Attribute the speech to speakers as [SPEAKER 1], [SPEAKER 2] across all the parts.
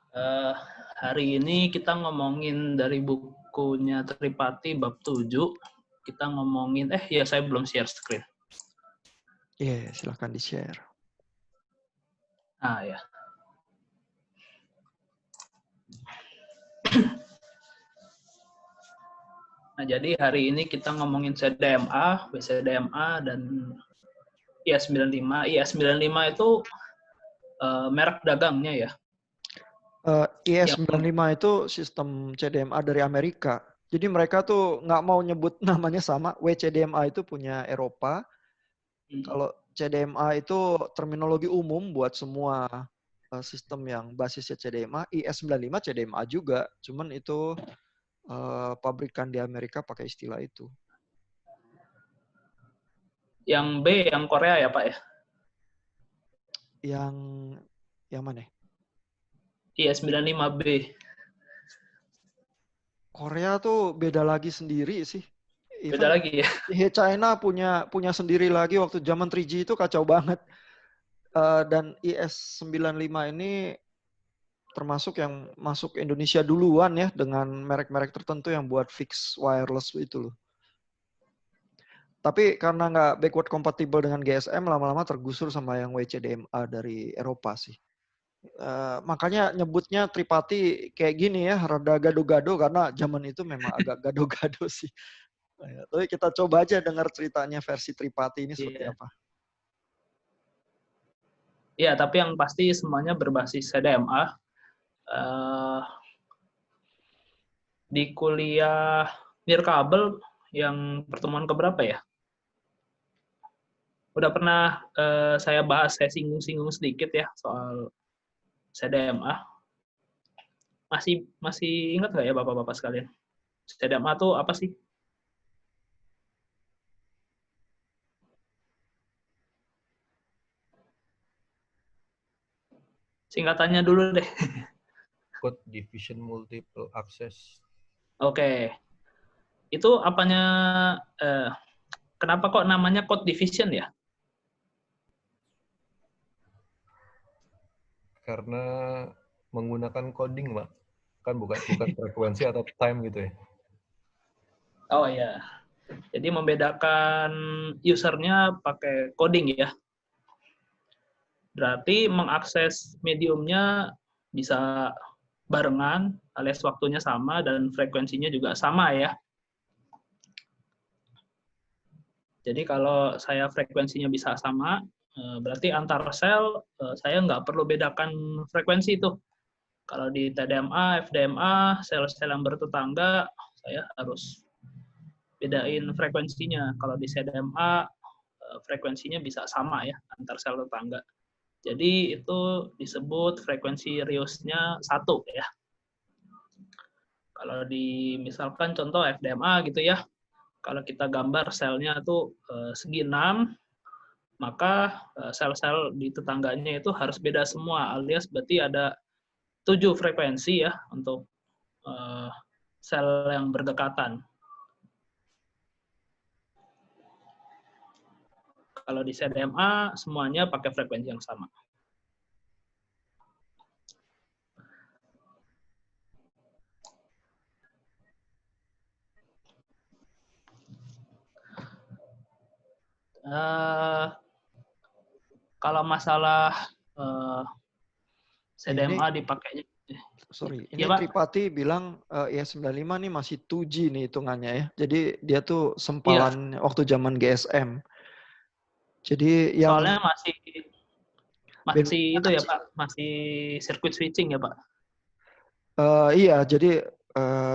[SPEAKER 1] Eh, hari ini kita ngomongin dari bukunya Tripati bab 7. Kita ngomongin, ya saya belum share screen.
[SPEAKER 2] Iya, silahkan di-share.
[SPEAKER 1] Ya. Nah, jadi hari ini kita ngomongin CDMA, BCDMA, dan IS-95. IS-95 itu merek dagangnya ya.
[SPEAKER 2] IS-95 itu sistem CDMA dari Amerika. Jadi mereka tuh nggak mau nyebut namanya sama. WCDMA itu punya Eropa. Kalau CDMA itu terminologi umum buat semua sistem yang basisnya CDMA. IS-95 CDMA juga. Cuman itu pabrikan di Amerika pakai istilah itu.
[SPEAKER 1] Yang B, yang Korea ya Pak ya?
[SPEAKER 2] Yang mana?
[SPEAKER 1] IS-95B.
[SPEAKER 2] Korea tuh beda lagi sendiri sih.
[SPEAKER 1] Beda lagi ya?
[SPEAKER 2] China punya sendiri lagi waktu zaman 3G itu kacau banget. Dan IS-95 ini termasuk yang masuk Indonesia duluan ya dengan merek-merek tertentu yang buat fix wireless itu loh. Tapi karena nggak backward compatible dengan GSM, lama-lama tergusur sama yang WCDMA dari Eropa sih. Makanya nyebutnya Tripati kayak gini ya, rada gado-gado karena zaman itu memang agak gado-gado sih. Tapi kita coba aja dengar ceritanya versi Tripati ini seperti apa.
[SPEAKER 1] Iya, tapi yang pasti semuanya berbasis CDMA. Di kuliah Nirkabel yang pertemuan keberapa ya? Udah pernah saya bahas, saya singgung-singgung sedikit ya soal CDMA. Masih ingat nggak ya Bapak-Bapak sekalian? CDMA itu apa sih? Singkatannya dulu deh.
[SPEAKER 3] Code Division Multiple Access.
[SPEAKER 1] Oke. Itu apanya, kenapa kok namanya code division ya?
[SPEAKER 3] Karena menggunakan coding, Pak. Kan bukan frekuensi atau time gitu ya.
[SPEAKER 1] Oh iya. Jadi membedakan usernya pakai coding ya. Berarti mengakses mediumnya bisa barengan, alias waktunya sama dan frekuensinya juga sama ya. Jadi kalau saya frekuensinya bisa sama, berarti antar sel saya nggak perlu bedakan frekuensi itu. Kalau di TDMA, FDMA, sel-sel yang bertetangga, saya harus bedain frekuensinya. Kalau di CDMA, frekuensinya bisa sama ya antar sel tetangga. Jadi itu disebut frekuensi riusnya 1 ya. Kalau di misalkan contoh FDMA gitu ya, kalau kita gambar selnya itu segi 6, maka sel-sel di tetangganya itu harus beda semua, alias berarti ada 7 frekuensi ya untuk sel yang berdekatan. Kalau di CDMA semuanya pakai frekuensi yang sama. Kalau masalah CDMA dipakainya.
[SPEAKER 2] Sorry,
[SPEAKER 1] Ya,
[SPEAKER 2] ini
[SPEAKER 1] Pak?
[SPEAKER 2] Tripati bilang IS-95 nih masih 2G nih hitungannya ya. Jadi dia tuh sempalan waktu zaman GSM. Jadi yang
[SPEAKER 1] soalnya masih itu ya Pak, masih circuit switching ya Pak.
[SPEAKER 2] Iya, jadi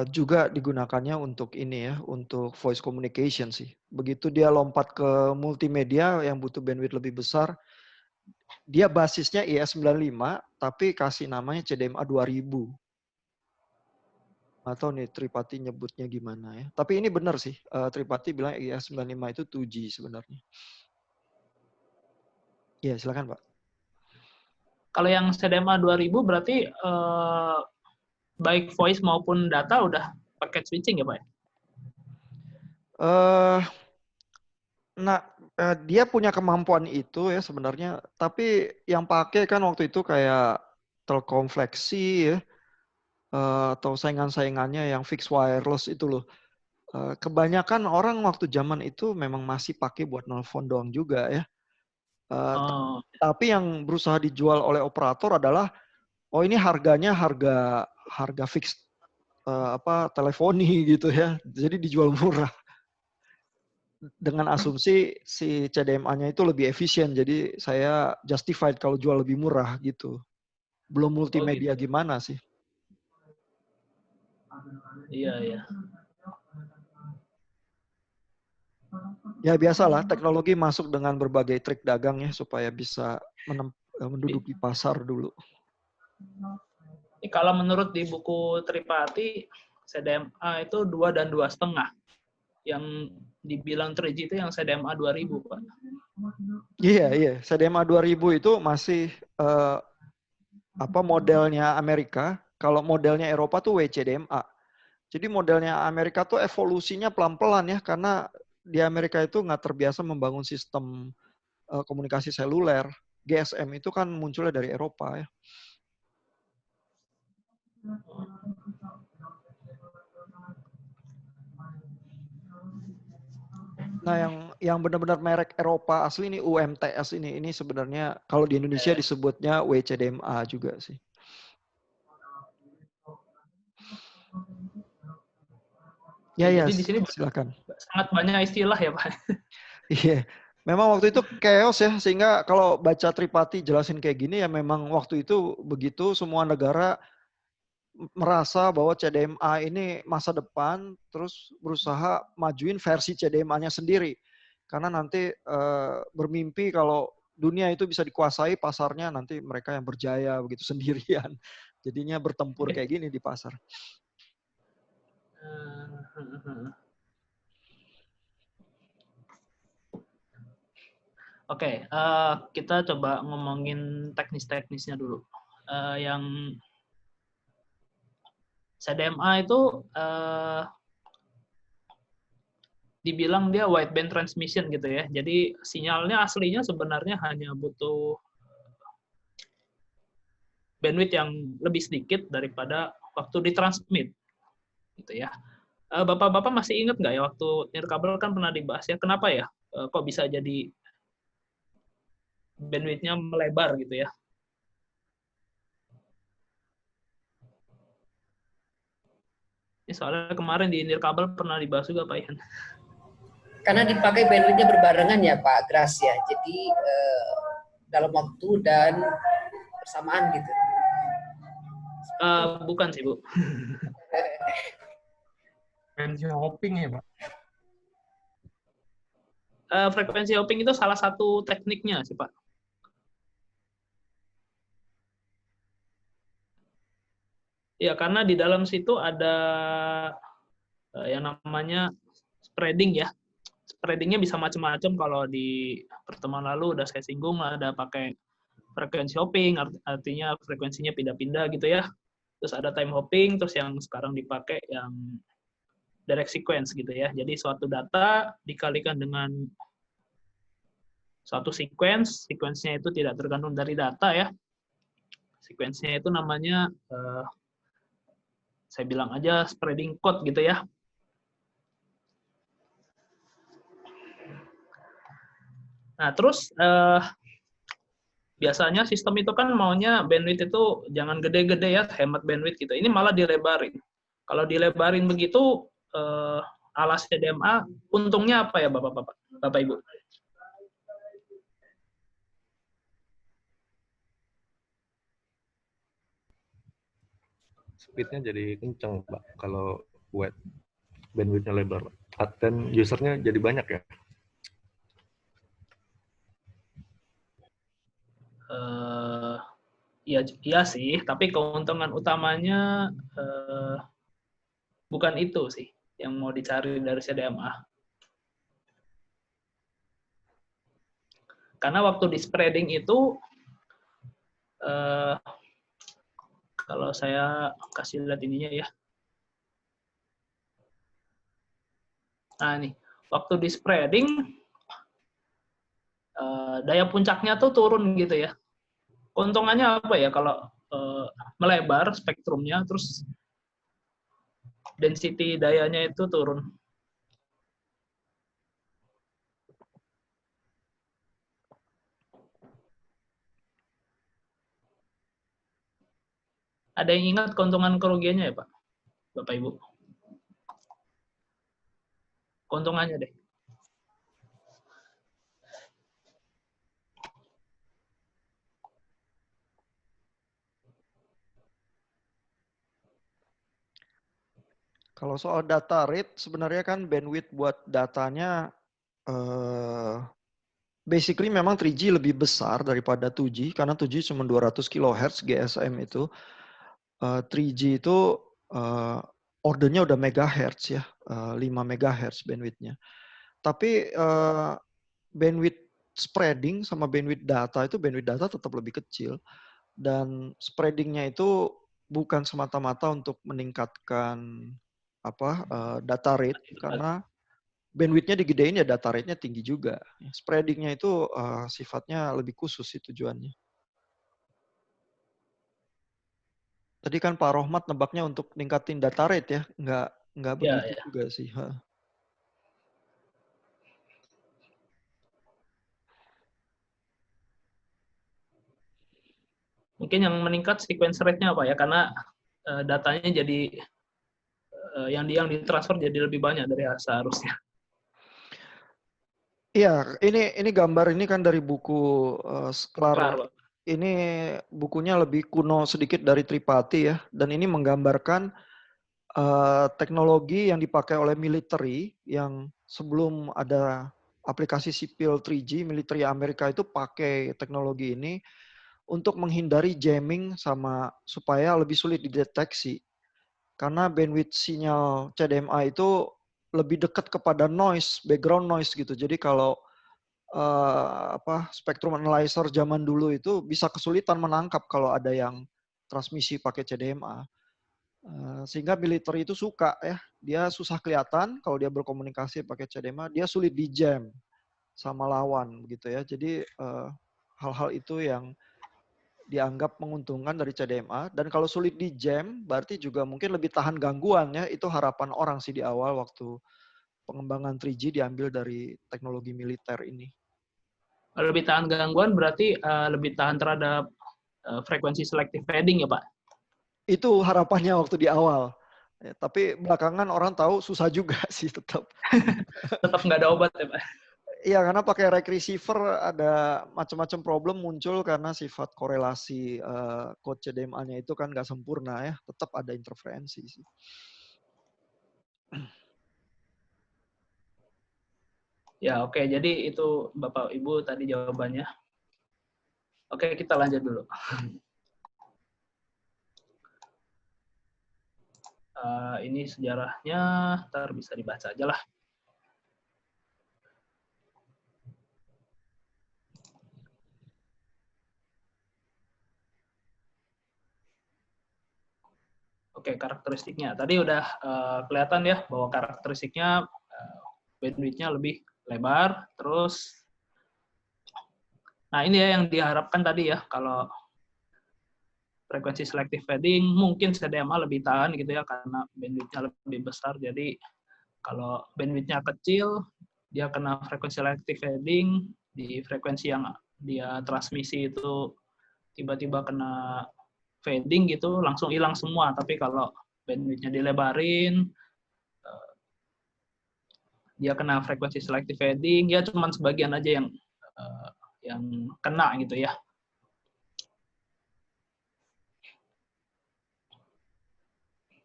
[SPEAKER 2] juga digunakannya untuk ini ya, untuk voice communication sih. Begitu dia lompat ke multimedia yang butuh bandwidth lebih besar, dia basisnya IS-95 tapi kasih namanya CDMA 2000. Atau nih Tripati nyebutnya gimana ya. Tapi ini benar sih, Tripati bilang IS-95 itu 2G sebenarnya. Iya, silakan Pak.
[SPEAKER 1] Kalau yang CDMA 2000 berarti baik voice maupun data udah paket switching ya Pak?
[SPEAKER 2] Nah, dia punya kemampuan itu ya sebenarnya. Tapi yang pakai kan waktu itu kayak Telkom Flexi ya, atau saingan-saingannya yang fixed wireless itu loh. Kebanyakan orang waktu zaman itu memang masih pakai buat nelfon doang juga ya.
[SPEAKER 1] Oh,
[SPEAKER 2] Tapi yang berusaha dijual oleh operator adalah, oh ini harganya harga fixed teleponi gitu ya. Jadi dijual murah. Dengan asumsi si CDMA-nya itu lebih efisien. Jadi saya justified kalau jual lebih murah gitu. Belum
[SPEAKER 1] oh
[SPEAKER 2] multimedia
[SPEAKER 1] gitu.
[SPEAKER 2] gimana sih.
[SPEAKER 1] Iya, iya.
[SPEAKER 2] Ya biasalah, teknologi masuk dengan berbagai trik dagang ya supaya bisa menduduki pasar dulu.
[SPEAKER 1] Ini kalau menurut di buku Tripati, CDMA itu 2 dan 2,5. Yang dibilang 3G itu yang CDMA 2000, Pak.
[SPEAKER 2] Iya. CDMA 2000 itu masih modelnya Amerika. Kalau modelnya Eropa tuh WCDMA. Jadi modelnya Amerika tuh evolusinya pelan-pelan ya, karena di Amerika itu nggak terbiasa membangun sistem komunikasi seluler. GSM itu kan munculnya dari Eropa ya. Nah, yang benar-benar merek Eropa asli ini UMTS ini sebenarnya kalau di Indonesia disebutnya WCDMA juga sih. Ya,
[SPEAKER 1] Jadi di sini
[SPEAKER 2] silakan.
[SPEAKER 1] sangat banyak istilah ya, Pak.
[SPEAKER 2] Iya. Memang waktu itu chaos ya, sehingga kalau baca Tripati jelasin kayak gini ya memang waktu itu begitu, semua negara merasa bahwa CDMA ini masa depan, terus berusaha majuin versi CDMA-nya sendiri. Karena nanti bermimpi kalau dunia itu bisa dikuasai pasarnya, nanti mereka yang berjaya begitu sendirian. Jadinya bertempur kayak gini di pasar.
[SPEAKER 1] Oke, kita coba ngomongin teknis-teknisnya dulu. Yang CDMA itu dibilang dia wideband transmission gitu ya. Jadi sinyalnya aslinya sebenarnya hanya butuh bandwidth yang lebih sedikit daripada waktu ditransmit, gitu ya. Bapak-bapak masih ingat nggak ya waktu nirkabel kan pernah dibahas ya, kenapa ya kok bisa jadi bandwidth-nya melebar gitu ya? Ini soalnya kemarin di nirkabel pernah dibahas juga Pak Ian.
[SPEAKER 4] Karena dipakai bandwidth-nya berbarengan ya Pak Gras ya. Jadi dalam waktu dan bersamaan gitu.
[SPEAKER 1] Bukan sih Bu.
[SPEAKER 5] Frekuensi hopping ya Pak?
[SPEAKER 1] Frekuensi hopping itu salah satu tekniknya sih Pak. Ya karena di dalam situ ada yang namanya spreading ya. Spreadingnya bisa macam-macam. Kalau di pertemuan lalu udah saya singgung, ada pakai frekuensi hopping, artinya frekuensinya pindah-pindah gitu ya. Terus ada time hopping, terus yang sekarang dipakai yang direct sequence gitu ya. Jadi suatu data dikalikan dengan suatu sequence, sequence-nya itu tidak tergantung dari data ya. Sequence-nya itu namanya, saya bilang aja spreading code gitu ya. Nah, terus biasanya sistem itu kan maunya bandwidth itu jangan gede-gede ya, hemat bandwidth gitu. Ini malah dilebarin. Kalau dilebarin begitu, alas CDMA, untungnya apa ya Bapak-Bapak, Bapak-Ibu?
[SPEAKER 3] Speednya jadi kenceng, Pak, kalau wide bandwidth-nya lebar. Dan usernya jadi banyak ya?
[SPEAKER 1] Iya sih, tapi keuntungan utamanya bukan itu sih yang mau dicari dari CDMA. Karena waktu di spreading itu, kalau saya kasih lihat ininya ya. Nah nih, waktu di spreading, daya puncaknya tuh turun gitu ya. Keuntungannya apa ya kalau melebar spektrumnya, terus density dayanya itu turun. Ada yang ingat keuntungan kerugiannya ya Pak? Bapak Ibu? Keuntungannya deh.
[SPEAKER 2] Kalau soal data rate, sebenarnya kan bandwidth buat datanya basically memang 3G lebih besar daripada 2G, karena 2G cuma 200 kHz GSM itu. 3G itu ordernya udah megahertz ya, 5 megahertz bandwidthnya. Tapi bandwidth spreading sama bandwidth data tetap lebih kecil. Dan spreadingnya itu bukan semata-mata untuk meningkatkan data rate, karena bandwidthnya digedein ya data rate-nya tinggi juga. Spreadingnya itu sifatnya lebih khusus sih tujuannya. Tadi kan Pak Rohmat nebaknya untuk ningkatin data rate ya, nggak begitu
[SPEAKER 1] Ya.
[SPEAKER 2] juga sih.
[SPEAKER 1] Mungkin yang meningkat sequence rate-nya apa ya, karena datanya jadi yang ditransfer jadi lebih banyak dari seharusnya.
[SPEAKER 2] Iya, ini gambar ini kan dari buku Sklar.
[SPEAKER 1] Klar, Pak.
[SPEAKER 2] Ini bukunya lebih kuno sedikit dari Tripati ya, dan ini menggambarkan teknologi yang dipakai oleh military yang sebelum ada aplikasi sipil 3G, military Amerika itu pakai teknologi ini untuk menghindari jamming sama supaya lebih sulit dideteksi. Karena bandwidth sinyal CDMA itu lebih dekat kepada noise, background noise gitu. Jadi kalau spectrum analyzer zaman dulu itu bisa kesulitan menangkap kalau ada yang transmisi pakai CDMA. Sehingga militer itu suka ya, dia susah kelihatan kalau dia berkomunikasi pakai CDMA, dia sulit di jam sama lawan begitu ya. Jadi hal-hal itu yang dianggap menguntungkan dari CDMA, dan kalau sulit di jam berarti juga mungkin lebih tahan gangguan ya. Itu harapan orang sih di awal waktu pengembangan 3G diambil dari teknologi militer ini.
[SPEAKER 1] Lebih tahan gangguan berarti lebih tahan terhadap frekuensi selective fading ya Pak?
[SPEAKER 2] Itu harapannya waktu di awal. Ya, tapi belakangan orang tahu susah juga sih tetap.
[SPEAKER 1] Tetap nggak ada obat ya Pak?
[SPEAKER 2] Iya, karena pakai rack receiver ada macam-macam problem muncul karena sifat korelasi code CDMA-nya itu kan nggak sempurna ya. Tetap ada interferensi sih.
[SPEAKER 1] Ya oke, jadi itu Bapak Ibu tadi jawabannya. Oke, kita lanjut dulu. Ini sejarahnya, ntar bisa dibaca aja lah. Oke, karakteristiknya. Tadi udah kelihatan ya bahwa karakteristiknya bandwidth-nya lebih lebar, terus nah ini ya yang diharapkan tadi ya, kalau frekuensi selective fading mungkin CDMA lebih tahan gitu ya karena bandwidth-nya lebih besar. Jadi kalau bandwidth-nya kecil, dia kena frekuensi selective fading, di frekuensi yang dia transmisi itu tiba-tiba kena fading gitu, langsung hilang semua. Tapi kalau bandwidth-nya dilebarin, dia kena frekuensi selective fading, ya cuma sebagian aja yang kena gitu ya.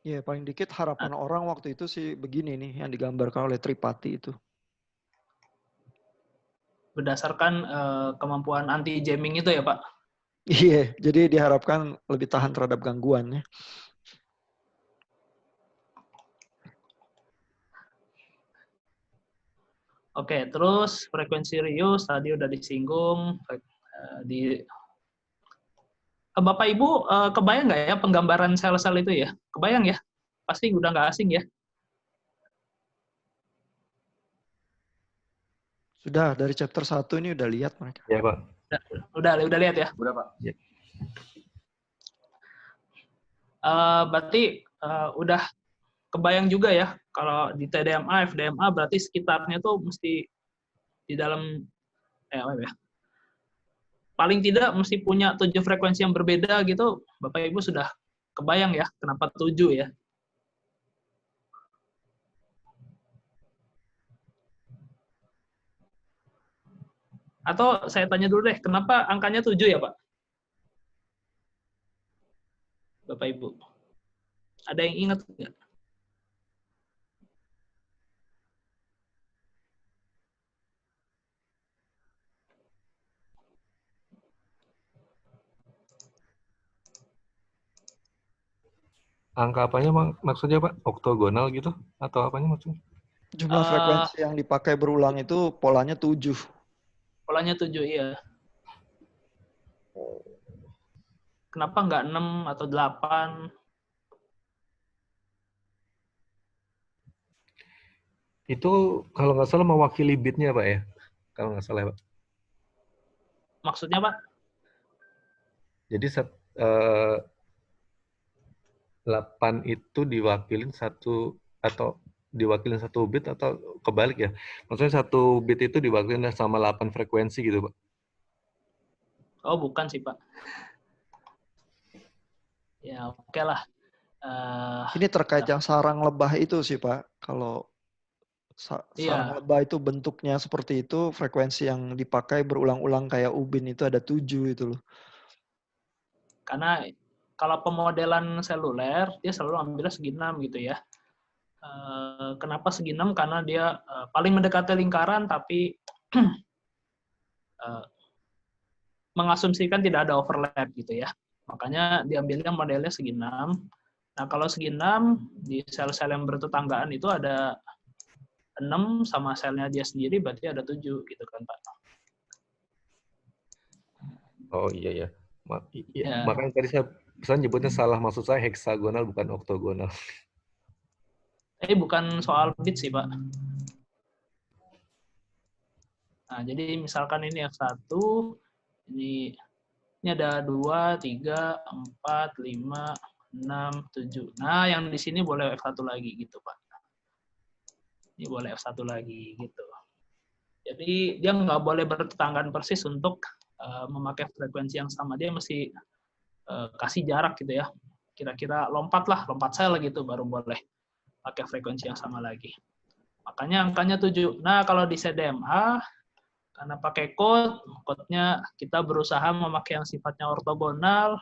[SPEAKER 2] Ya, paling dikit harapan orang waktu itu sih begini nih yang digambarkan oleh Tripati itu.
[SPEAKER 1] Berdasarkan kemampuan anti jamming itu ya Pak?
[SPEAKER 2] Iya, jadi diharapkan lebih tahan terhadap gangguan ya.
[SPEAKER 1] Oke, terus frekuensi reuse tadi udah disinggung. Bapak Ibu kebayang nggak ya penggambaran sel-sel itu ya? Kebayang ya? Pasti udah nggak asing ya?
[SPEAKER 2] Sudah dari chapter 1 ini udah lihat mereka.
[SPEAKER 3] Ya Pak.
[SPEAKER 1] Udah lihat ya?
[SPEAKER 3] Udah Pak. Ya.
[SPEAKER 1] Berarti udah kebayang juga ya, kalau di TDMA, FDMA berarti sekitarnya tuh mesti di dalam, apa ya, paling tidak mesti punya 7 frekuensi yang berbeda gitu, Bapak Ibu sudah kebayang ya, kenapa 7 ya. Atau saya tanya dulu deh, kenapa angkanya 7 ya Pak? Bapak Ibu. Ada yang ingat nggak?
[SPEAKER 3] Angka apanya maksudnya Pak? Oktogonal gitu? Atau apanya maksudnya?
[SPEAKER 2] Jumlah frekuensi yang dipakai berulang itu polanya 7.
[SPEAKER 1] Polanya 7, iya. Kenapa nggak 6 atau 8?
[SPEAKER 3] Itu kalau nggak salah mewakili bitnya Pak ya? Kalau nggak salah Pak.
[SPEAKER 1] Maksudnya Pak?
[SPEAKER 3] Jadi 8 itu diwakilin satu atau diwakilin 1 bit atau kebalik ya? Maksudnya 1 bit itu diwakilin sama 8 frekuensi gitu Pak?
[SPEAKER 1] Oh, bukan sih Pak. Ya, oke lah.
[SPEAKER 2] Ini terkait yang sarang lebah itu sih Pak. Kalau sarang
[SPEAKER 1] Iya,
[SPEAKER 2] lebah itu bentuknya seperti itu, frekuensi yang dipakai berulang-ulang kayak ubin itu ada 7 itu loh.
[SPEAKER 1] karena kalau pemodelan seluler, dia selalu ambilnya segi 6 gitu ya. Kenapa segi 6? Karena dia paling mendekati lingkaran, tapi mengasumsikan tidak ada overlap gitu ya. Makanya diambilnya modelnya segi 6. Nah, kalau segi 6, di sel-sel yang bertetanggaan itu ada 6 sama selnya dia sendiri, berarti ada 7 gitu kan Pak.
[SPEAKER 3] Oh iya ya.
[SPEAKER 1] Ya.
[SPEAKER 3] Makanya tadi saya nyebutnya salah, maksud saya heksagonal bukan oktogonal.
[SPEAKER 1] Bukan soal bit sih Pak. Nah, jadi misalkan ini F1, ini ada 2, 3, 4, 5, 6, 7. Nah, yang di sini boleh F1 lagi gitu Pak. Ini boleh F1 lagi gitu. Jadi dia nggak boleh bertetanggaan persis untuk memakai frekuensi yang sama. Dia mesti kasih jarak gitu ya. Kira-kira lompat sel gitu baru boleh pakai frekuensi yang sama lagi. Makanya angkanya 7. Nah, kalau di CDMA, karena pakai code-nya kita berusaha memakai yang sifatnya ortogonal,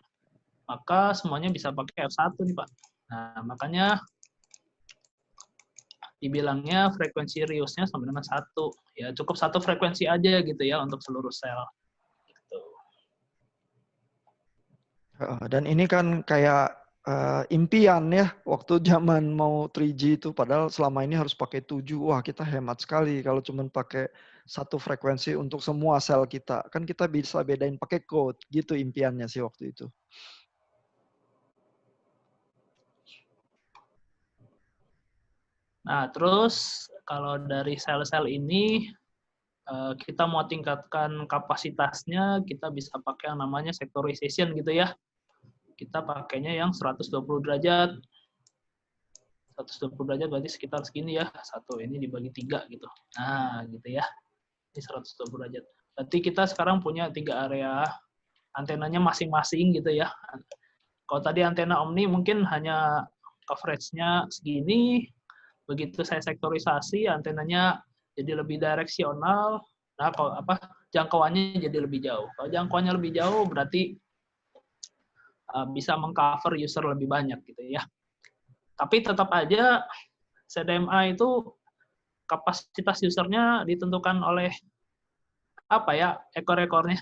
[SPEAKER 1] maka semuanya bisa pakai F1 nih Pak. Nah, makanya dibilangnya frekuensi riusnya sama dengan 1. Ya, cukup 1 frekuensi aja gitu ya untuk seluruh sel. Gitu.
[SPEAKER 2] Dan ini kan kayak impian ya waktu zaman mau 3G itu, padahal selama ini harus pakai 7. Wah, kita hemat sekali kalau cuma pakai 1 frekuensi untuk semua sel kita. Kan kita bisa bedain pakai code, gitu impiannya sih waktu itu.
[SPEAKER 1] Nah, terus kalau dari sel-sel ini kita mau tingkatkan kapasitasnya, kita bisa pakai yang namanya sectorization gitu ya. Kita pakainya yang 120 derajat. 120 derajat berarti sekitar segini ya. Satu ini dibagi 3 gitu. Nah, gitu ya. Ini 120 derajat. Berarti kita sekarang punya 3 area antenanya masing-masing gitu ya. Kalau tadi antena omni mungkin hanya coverage-nya segini, begitu saya sektorisasi, antenanya jadi lebih direksional. Nah, kalau jangkauannya jadi lebih jauh. Kalau jangkauannya lebih jauh berarti bisa mengcover user lebih banyak gitu ya. Tapi tetap aja CDMA itu kapasitas usernya ditentukan oleh ekor-ekornya.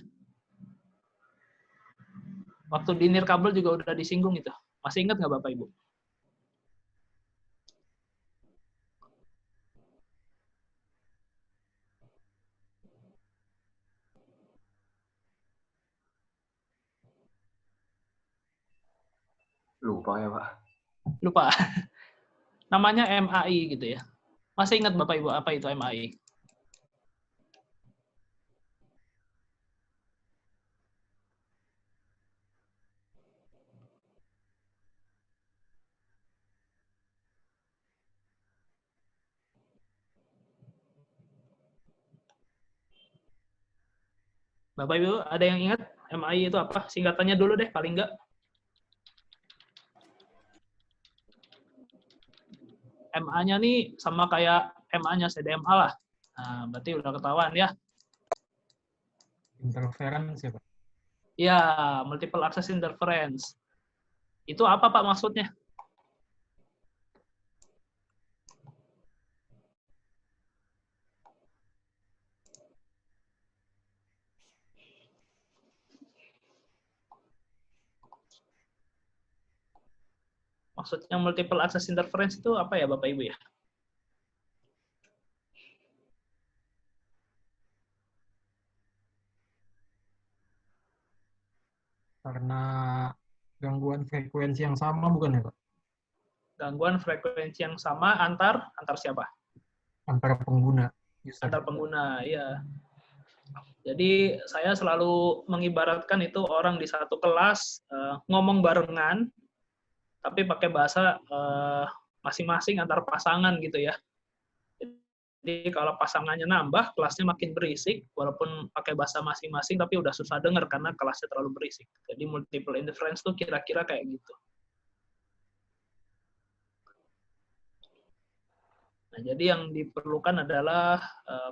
[SPEAKER 1] Waktu di nirkabel juga udah disinggung itu. Masih ingat nggak Bapak Ibu?
[SPEAKER 6] Lupa ya Pak.
[SPEAKER 1] Lupa. Namanya MAI gitu ya. Masih ingat Bapak Ibu apa itu MAI? Bapak Ibu, ada yang ingat MAI itu apa? Singkatannya dulu deh, paling enggak. MA-nya nih sama kayak MA-nya CDMA lah. Nah, berarti udah ketahuan ya.
[SPEAKER 5] Interference ya, Pak?
[SPEAKER 1] Ya, multiple access interference. Itu apa Pak maksudnya? Maksudnya multiple access interference itu apa ya Bapak Ibu ya?
[SPEAKER 5] Karena gangguan frekuensi yang sama bukan ya, Pak?
[SPEAKER 1] Gangguan frekuensi yang sama antar siapa?
[SPEAKER 5] Antara pengguna. User.
[SPEAKER 1] Antar pengguna, ya. Jadi saya selalu mengibaratkan itu orang di satu kelas ngomong barengan, tapi pakai bahasa masing-masing antar pasangan gitu ya. Jadi kalau pasangannya nambah, kelasnya makin berisik, walaupun pakai bahasa masing-masing, tapi udah susah dengar karena kelasnya terlalu berisik. Jadi multiple interference tuh kira-kira kayak gitu. Nah, jadi yang diperlukan adalah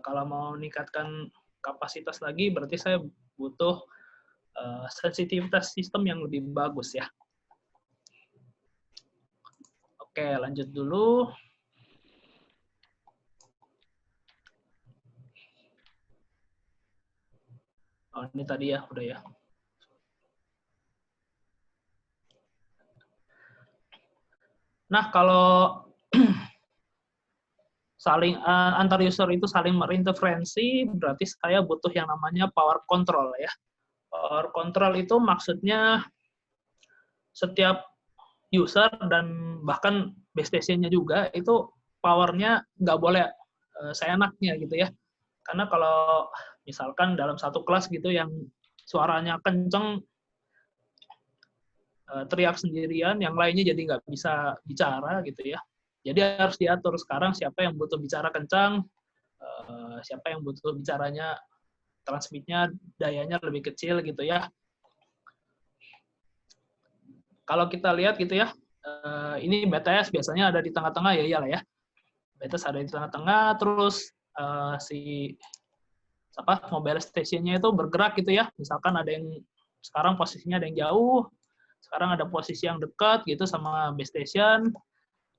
[SPEAKER 1] kalau mau meningkatkan kapasitas lagi, berarti saya butuh sensitivitas sistem yang lebih bagus ya. Oke, lanjut dulu. Oh, ini tadi ya, udah ya. Nah, kalau saling antar user itu saling berinterferensi, berarti saya butuh yang namanya power control ya. Power control itu maksudnya setiap user dan bahkan base station-nya juga itu powernya nggak boleh seenaknya gitu ya. Karena kalau misalkan dalam satu kelas gitu yang suaranya kenceng, teriak sendirian, yang lainnya jadi nggak bisa bicara gitu ya. Jadi harus diatur sekarang siapa yang butuh bicara kencang, siapa yang butuh bicaranya transmitnya dayanya lebih kecil gitu ya. Kalau kita lihat gitu ya, ini BTS biasanya ada di tengah-tengah ya iyalah ya. BTS ada di tengah-tengah, terus si mobile station-nya itu bergerak gitu ya. Misalkan ada yang sekarang posisinya ada yang jauh, sekarang ada posisi yang dekat gitu sama base station.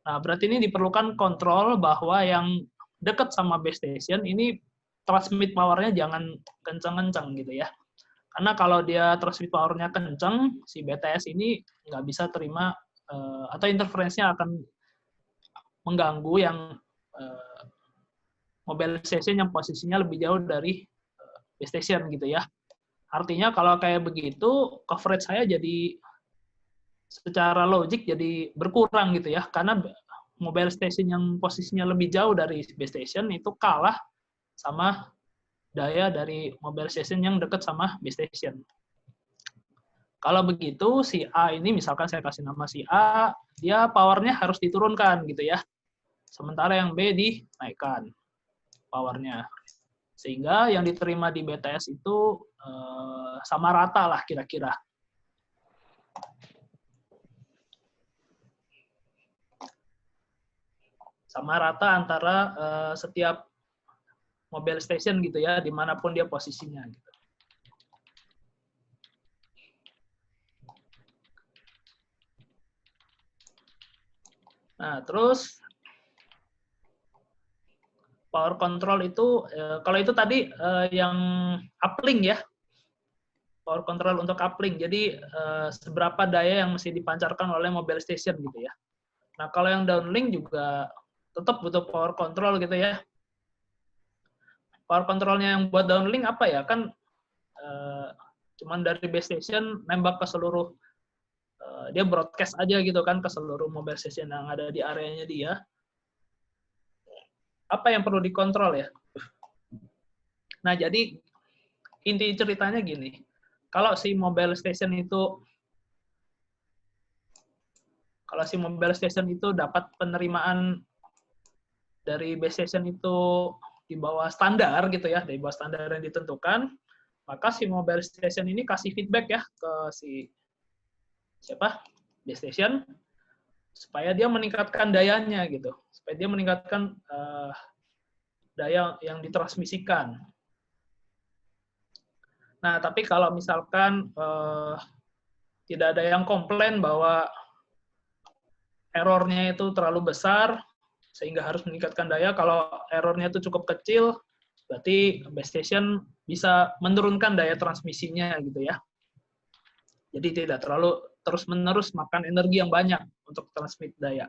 [SPEAKER 1] Nah, berarti ini diperlukan kontrol bahwa yang dekat sama base station ini transmit power-nya jangan kencang-kencang gitu ya. Karena kalau dia transmit power-nya kencang, si BTS ini nggak bisa terima atau interferensinya akan mengganggu yang mobile station yang posisinya lebih jauh dari base station gitu ya. Artinya kalau kayak begitu, coverage saya jadi secara logik jadi berkurang gitu ya, karena mobile station yang posisinya lebih jauh dari base station itu kalah sama daya dari mobile station yang dekat sama base station. Kalau begitu, si A ini, misalkan saya kasih nama si A, dia powernya harus diturunkan gitu ya. Sementara yang B dinaikkan powernya. Sehingga yang diterima di BTS itu sama rata lah kira-kira. Sama rata antara setiap mobile station gitu ya, dimanapun dia posisinya. Gitu. Nah, terus power control itu, kalau itu tadi yang uplink ya, power control untuk uplink. Jadi seberapa daya yang mesti dipancarkan oleh mobile station gitu ya. Nah, kalau yang downlink juga tetap butuh power control gitu ya. Power controlnya yang buat downlink apa ya? Kan cuman dari base station nembak ke seluruh, dia broadcast aja gitu kan ke seluruh mobile station yang ada di areanya dia. Apa yang perlu dikontrol ya? Nah, jadi inti ceritanya gini. Kalau si mobile station itu dapat penerimaan dari base station itu di bawah standar gitu ya, di bawah standar yang ditentukan, maka si mobile station ini kasih feedback ya ke si base station, supaya dia meningkatkan dayanya gitu, supaya dia meningkatkan daya yang ditransmisikan. Nah, tapi kalau misalkan tidak ada yang komplain bahwa errornya itu terlalu besar sehingga harus meningkatkan daya, kalau errornya itu cukup kecil, berarti base station bisa menurunkan daya transmisinya gitu ya. Jadi tidak terlalu terus-menerus makan energi yang banyak untuk transmit daya.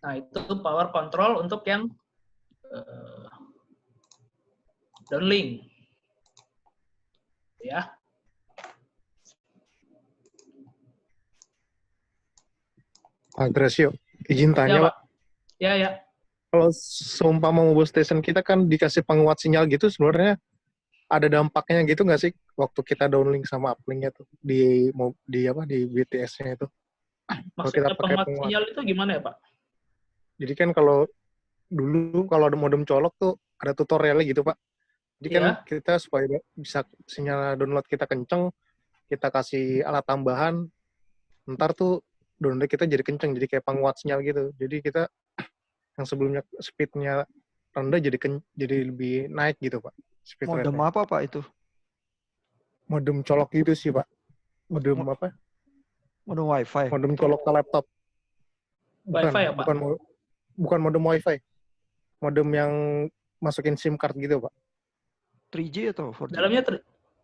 [SPEAKER 1] Nah, itu power control untuk yang downlink. Ya.
[SPEAKER 6] Pak Gracio, izin tanya,
[SPEAKER 1] Ya,
[SPEAKER 6] Pak.
[SPEAKER 1] Pak. Ya.
[SPEAKER 6] Kalau seumpama mobile station kita kan dikasih penguat sinyal gitu, sebenarnya ada dampaknya gitu nggak sih waktu kita downlink sama uplinknya tuh di BTS-nya itu? Kalau kita
[SPEAKER 1] Maksudnya
[SPEAKER 6] pakai
[SPEAKER 1] penguat
[SPEAKER 6] penguat.
[SPEAKER 1] sinyal itu gimana ya, Pak?
[SPEAKER 6] Jadi kan kalau dulu kalau ada modem colok tuh ada tutorialnya gitu, Pak. Jadi kan
[SPEAKER 1] Iya.
[SPEAKER 6] kita supaya bisa sinyal download kita kenceng, kita kasih alat tambahan, ntar tuh download kita jadi kenceng, jadi kayak penguat sinyal gitu. Jadi kita yang sebelumnya speednya rendah jadi lebih naik gitu, Pak. Speed
[SPEAKER 2] Modem
[SPEAKER 6] rate-nya.
[SPEAKER 2] apa Pak itu?
[SPEAKER 6] Modem colok gitu sih, Pak. Modem apa?
[SPEAKER 2] Modem WiFi.
[SPEAKER 6] Modem colok ke laptop. Bukan,
[SPEAKER 1] Wi-Fi ya, Pak?
[SPEAKER 6] bukan modem WiFi. Modem yang masukin SIM card gitu, Pak.
[SPEAKER 2] 3G atau 4G?
[SPEAKER 1] Dalamnya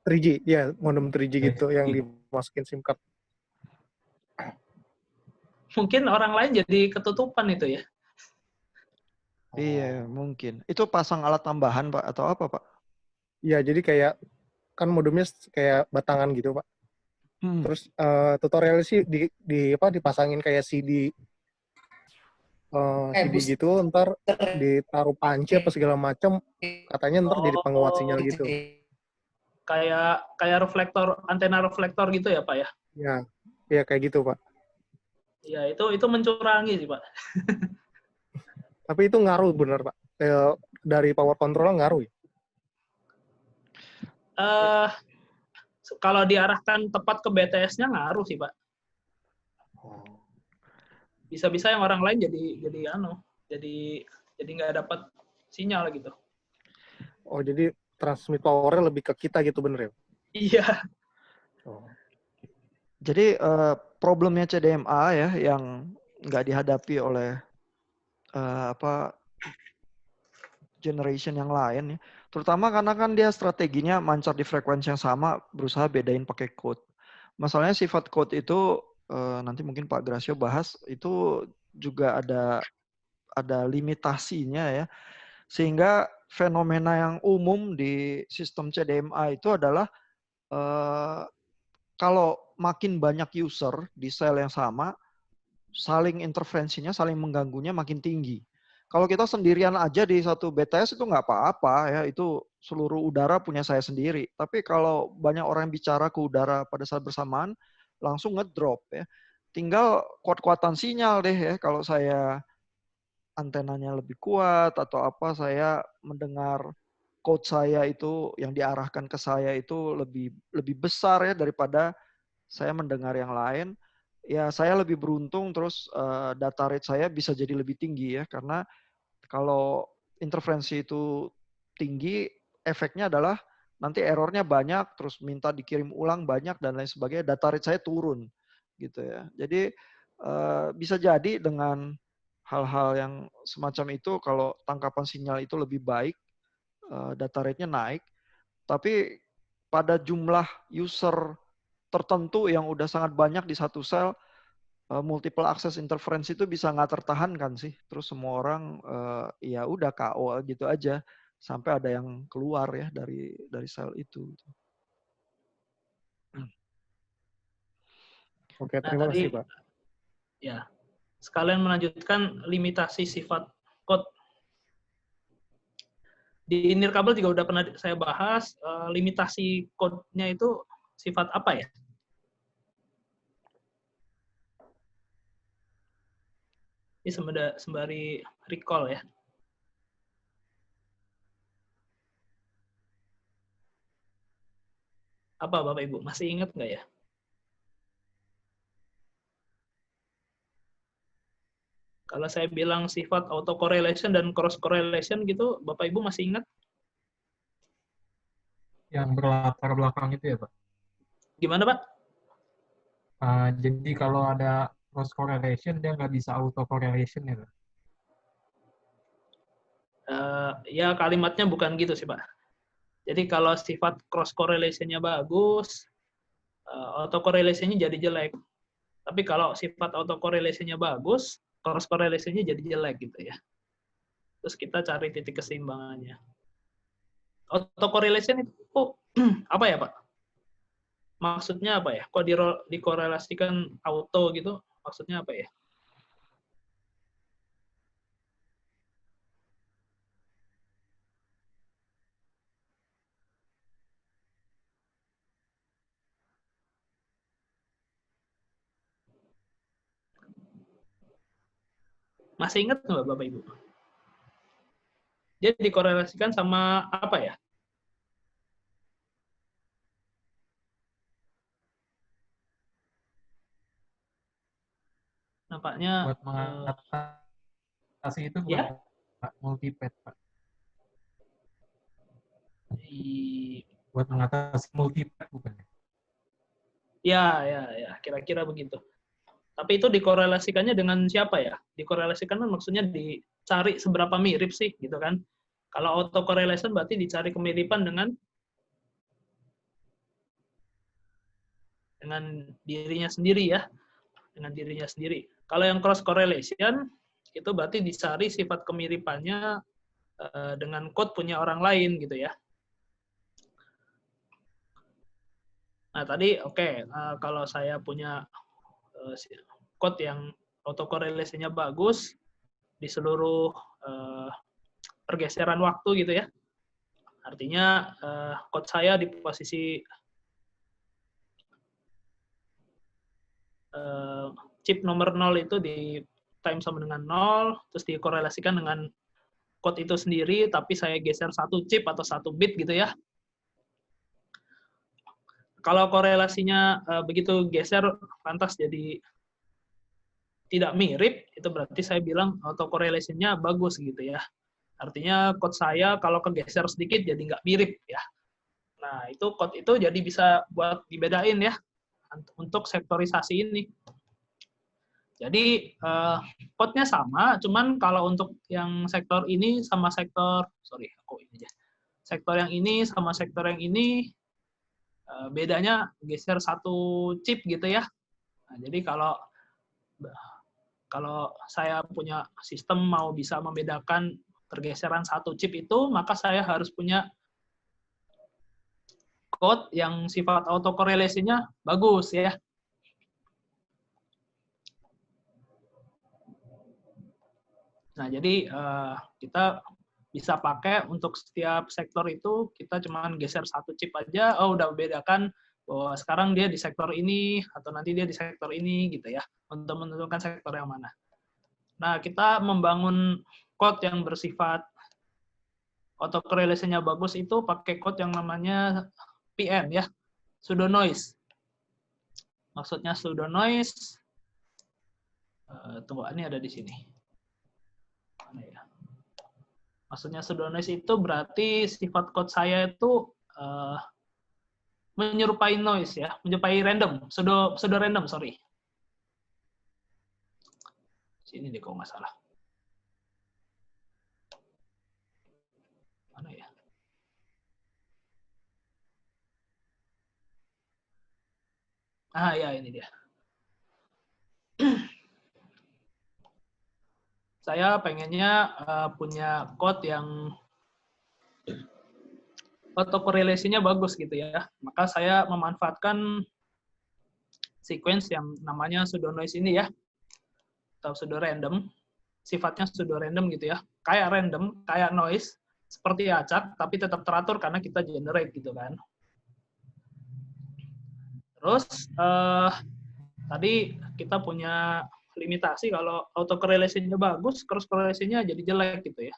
[SPEAKER 6] 3G, ya, modem 3G gitu yang dimasukin SIM card.
[SPEAKER 1] mungkin orang lain jadi ketutupan itu ya.
[SPEAKER 2] Iya, mungkin. Itu pasang alat tambahan, Pak, atau apa, Pak?
[SPEAKER 6] Iya, jadi kayak kan modemnya kayak batangan gitu, Pak. Terus tutorial sih dipasangin kayak CD gitu, ntar ditaruh panci apa segala macam, katanya ntar jadi penguat sinyal gitu.
[SPEAKER 1] Kayak reflektor, antena reflektor gitu ya, Pak ya?
[SPEAKER 6] Ya kayak gitu, Pak.
[SPEAKER 1] Ya, itu mencurangi sih, Pak.
[SPEAKER 6] Tapi itu ngaruh bener, Pak. Dari power control ngaruh ya?
[SPEAKER 1] Kalau diarahkan tepat ke BTS-nya ngaruh sih, Pak. Bisa-bisa yang orang lain jadi nggak dapat sinyal gitu.
[SPEAKER 6] Oh, jadi transmit powernya lebih ke kita gitu bener ya?
[SPEAKER 1] Iya.
[SPEAKER 6] Oh.
[SPEAKER 2] Jadi problemnya CDMA ya yang nggak dihadapi oleh generation yang lain ya. Terutama karena kan dia strateginya mancar di frekuensi yang sama, berusaha bedain pakai code. Masalahnya sifat code itu nanti mungkin Pak Gracio bahas, itu juga ada limitasinya ya. Sehingga fenomena yang umum di sistem CDMA itu adalah kalau makin banyak user di sel yang sama, saling intervensinya, saling mengganggunya makin tinggi. Kalau kita sendirian aja di satu BTS itu nggak apa-apa ya, itu seluruh udara punya saya sendiri. Tapi kalau banyak orang yang bicara ke udara pada saat bersamaan, langsung ngedrop ya. Tinggal kuat-kuatan sinyal deh ya, kalau saya antenanya lebih kuat atau apa, saya mendengar code saya itu yang diarahkan ke saya itu lebih besar ya daripada saya mendengar yang lain. Ya saya lebih beruntung, terus data rate saya bisa jadi lebih tinggi ya, karena kalau interferensi itu tinggi, efeknya adalah nanti errornya banyak, terus minta dikirim ulang banyak dan lain sebagainya, data rate saya turun gitu ya. Jadi bisa jadi dengan hal-hal yang semacam itu, kalau tangkapan sinyal itu lebih baik, data rate-nya naik, tapi pada jumlah user tertentu yang udah sangat banyak di satu sel, multiple access interference itu bisa nggak tertahankan sih. Terus semua orang ya udah KO gitu aja sampai ada yang keluar ya dari sel itu.
[SPEAKER 6] Oke, terima kasih, Pak.
[SPEAKER 1] Ya, sekalian melanjutkan limitasi sifat code. Di Nirkabel juga udah pernah saya bahas, limitasi code-nya itu sifat apa ya? Ini sembari recall ya. Apa Bapak Ibu? Masih ingat nggak ya? Kalau saya bilang sifat autocorrelation dan cross correlation gitu, Bapak Ibu masih ingat?
[SPEAKER 5] Yang berlatar belakang itu ya, Pak.
[SPEAKER 1] Gimana Pak?
[SPEAKER 5] Jadi kalau ada cross correlation, dia nggak bisa auto correlation ya, Pak.
[SPEAKER 1] Ya kalimatnya bukan gitu sih Pak. Jadi kalau sifat cross correlation-nya bagus, autocorrelation-nya jadi jelek. Tapi kalau sifat autocorrelation-nya bagus, cross correlation-nya jadi jelek gitu ya. Terus kita cari titik keseimbangannya. Autocorrelation itu apa ya Pak? Maksudnya apa ya? Kok dikorelasikan auto gitu? Maksudnya apa ya? Masih ingat nggak Bapak Ibu? Dia dikorelasikan sama apa ya? Nampaknya
[SPEAKER 5] Buat mengatasi itu
[SPEAKER 1] ya?
[SPEAKER 5] bukan Pak, multipad, Pak. Buat mengatasi multipad bukan ya?
[SPEAKER 1] Ya, kira-kira begitu. Tapi itu dikorelasikannya dengan siapa ya? Dikorelasikan kan maksudnya dicari seberapa mirip sih, gitu kan? Kalau autocorrelation berarti dicari kemiripan dengan dirinya sendiri ya, dengan dirinya sendiri. Kalau yang cross correlation itu berarti dicari sifat kemiripannya dengan code punya orang lain gitu ya. Nah tadi oke, kalau saya punya code yang autocorrelation-nya bagus di seluruh pergeseran waktu gitu ya. Artinya code saya di posisi chip nomor 0 itu di time sama dengan 0, terus dikorelasikan dengan code itu sendiri, tapi saya geser satu chip atau satu bit gitu ya. Kalau korelasinya begitu geser, lantas jadi tidak mirip, itu berarti saya bilang autocorrelation-nya bagus gitu ya. Artinya code saya kalau kegeser sedikit jadi nggak mirip ya. Nah, itu code itu jadi bisa buat dibedain ya untuk sektorisasi ini. Jadi code-nya sama, cuman kalau untuk yang sektor ini sama sektor, sektor yang ini sama sektor yang ini bedanya geser satu chip gitu ya. Nah, jadi kalau saya punya sistem mau bisa membedakan pergeseran satu chip itu, maka saya harus punya code yang sifat autocorrelation-nya bagus ya. Nah, jadi kita bisa pakai untuk setiap sektor itu, kita cuma geser satu chip aja, udah bedakan bahwa sekarang dia di sektor ini, atau nanti dia di sektor ini, gitu ya, untuk menentukan sektor yang mana. Nah, kita membangun code yang bersifat autocorrelation-nya bagus itu pakai code yang namanya PN, ya, pseudonoise. Maksudnya pseudonoise, tunggu, ini ada di sini. Mana ya? Maksudnya pseudonoise itu berarti sifat code saya itu menyerupai noise ya, menyerupai random, pseudo random, sorry. Sini deh kalau nggak salah. Mana ya? Ya ini dia. Saya pengennya punya code yang autocorrelation-nya bagus gitu ya. Maka saya memanfaatkan sequence yang namanya pseudonoise ini ya. Atau pseudo random. Sifatnya pseudo random gitu ya. Kayak random, kayak noise, seperti acak, tapi tetap teratur karena kita generate gitu kan. Terus tadi kita punya limitasi kalau autocorrelation-nya bagus, cross correlation-nya jadi jelek gitu ya.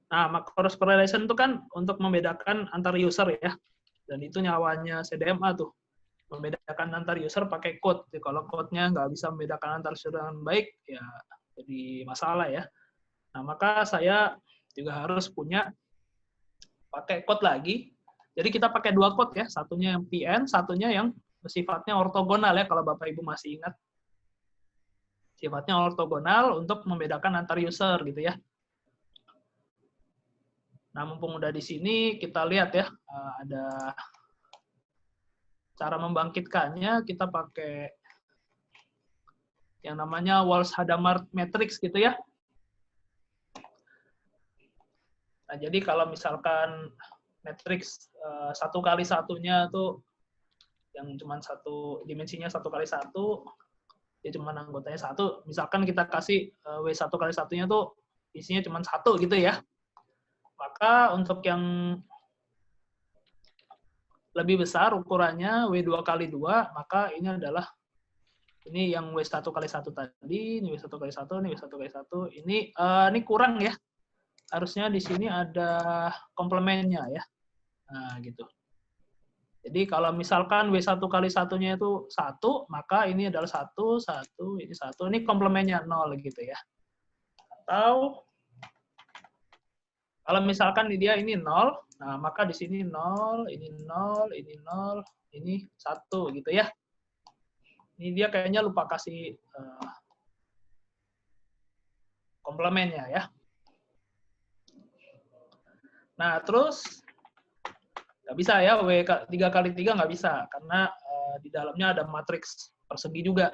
[SPEAKER 1] Nah, cross correlation itu kan untuk membedakan antar user ya. Dan itu nyawanya CDMA tuh. Membedakan antar user pakai code. Jadi, kalau code-nya nggak bisa membedakan antar user dengan baik, ya jadi masalah ya. Nah, maka saya juga harus punya pakai code lagi. Jadi kita pakai 2 code ya, satunya yang PN, satunya yang sifatnya ortogonal ya, kalau Bapak Ibu masih ingat. Sifatnya ortogonal untuk membedakan antar user gitu ya. Nah, mumpung udah di sini, kita lihat ya, ada cara membangkitkannya, kita pakai yang namanya Walsh-Hadamard matrix gitu ya. Nah, jadi kalau misalkan matrix 1x1-nya tuh yang cuma dimensinya 1x1, dia cuma anggotanya 1. Misalkan kita kasih W1x1-nya tuh isinya cuma 1 gitu ya. Maka untuk yang lebih besar ukurannya W2x2, maka ini adalah yang W1x1 tadi, ini W1x1, ini W1x1, ini kurang ya. Harusnya di sini ada komplemennya ya. Nah, gitu. Jadi kalau misalkan W1x1-nya itu 1, maka ini adalah 1, 1, ini 1. Ini komplemennya 0 gitu ya. Atau kalau misalkan dia ini 0, nah maka di sini 0, ini 0, ini 0, ini 1 gitu ya. Ini dia kayaknya lupa kasih komplemennya ya. Nah, terus nggak bisa ya, W3x3 nggak bisa, karena di dalamnya ada matriks persegi juga.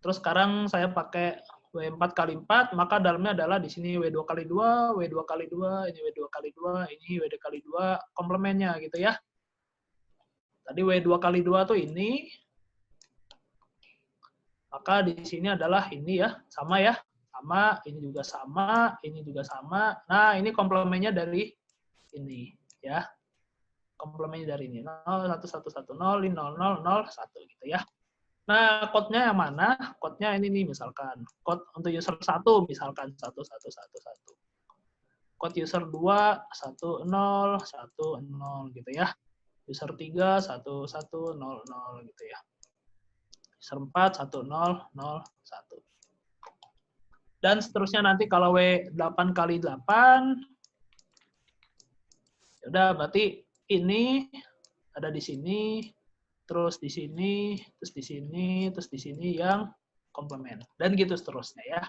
[SPEAKER 1] Terus sekarang saya pakai W4x4, maka dalamnya adalah di sini W2x2, W2x2, ini W2x2, ini W2x2, komplemennya gitu ya. Tadi W2x2 tuh ini, maka di sini adalah ini ya, sama ya. Sama, ini juga sama, ini juga sama. Nah, ini komplemennya dari ini ya. Komplemennya dari ini 0 1 1 1 0 0 0 0 1 gitu ya. Nah, code-nya yang mana? Code-nya ini nih misalkan. Code untuk user 1 misalkan 1 1 1 1. Code user 2 1 0 1 0 gitu ya. User 3 1 1 0 0 gitu ya. User 4 1 0 0 1. Dan seterusnya nanti kalau W8x8, udah berarti ini ada di sini, terus di sini, terus di sini, terus di sini yang komplement. Dan gitu seterusnya ya.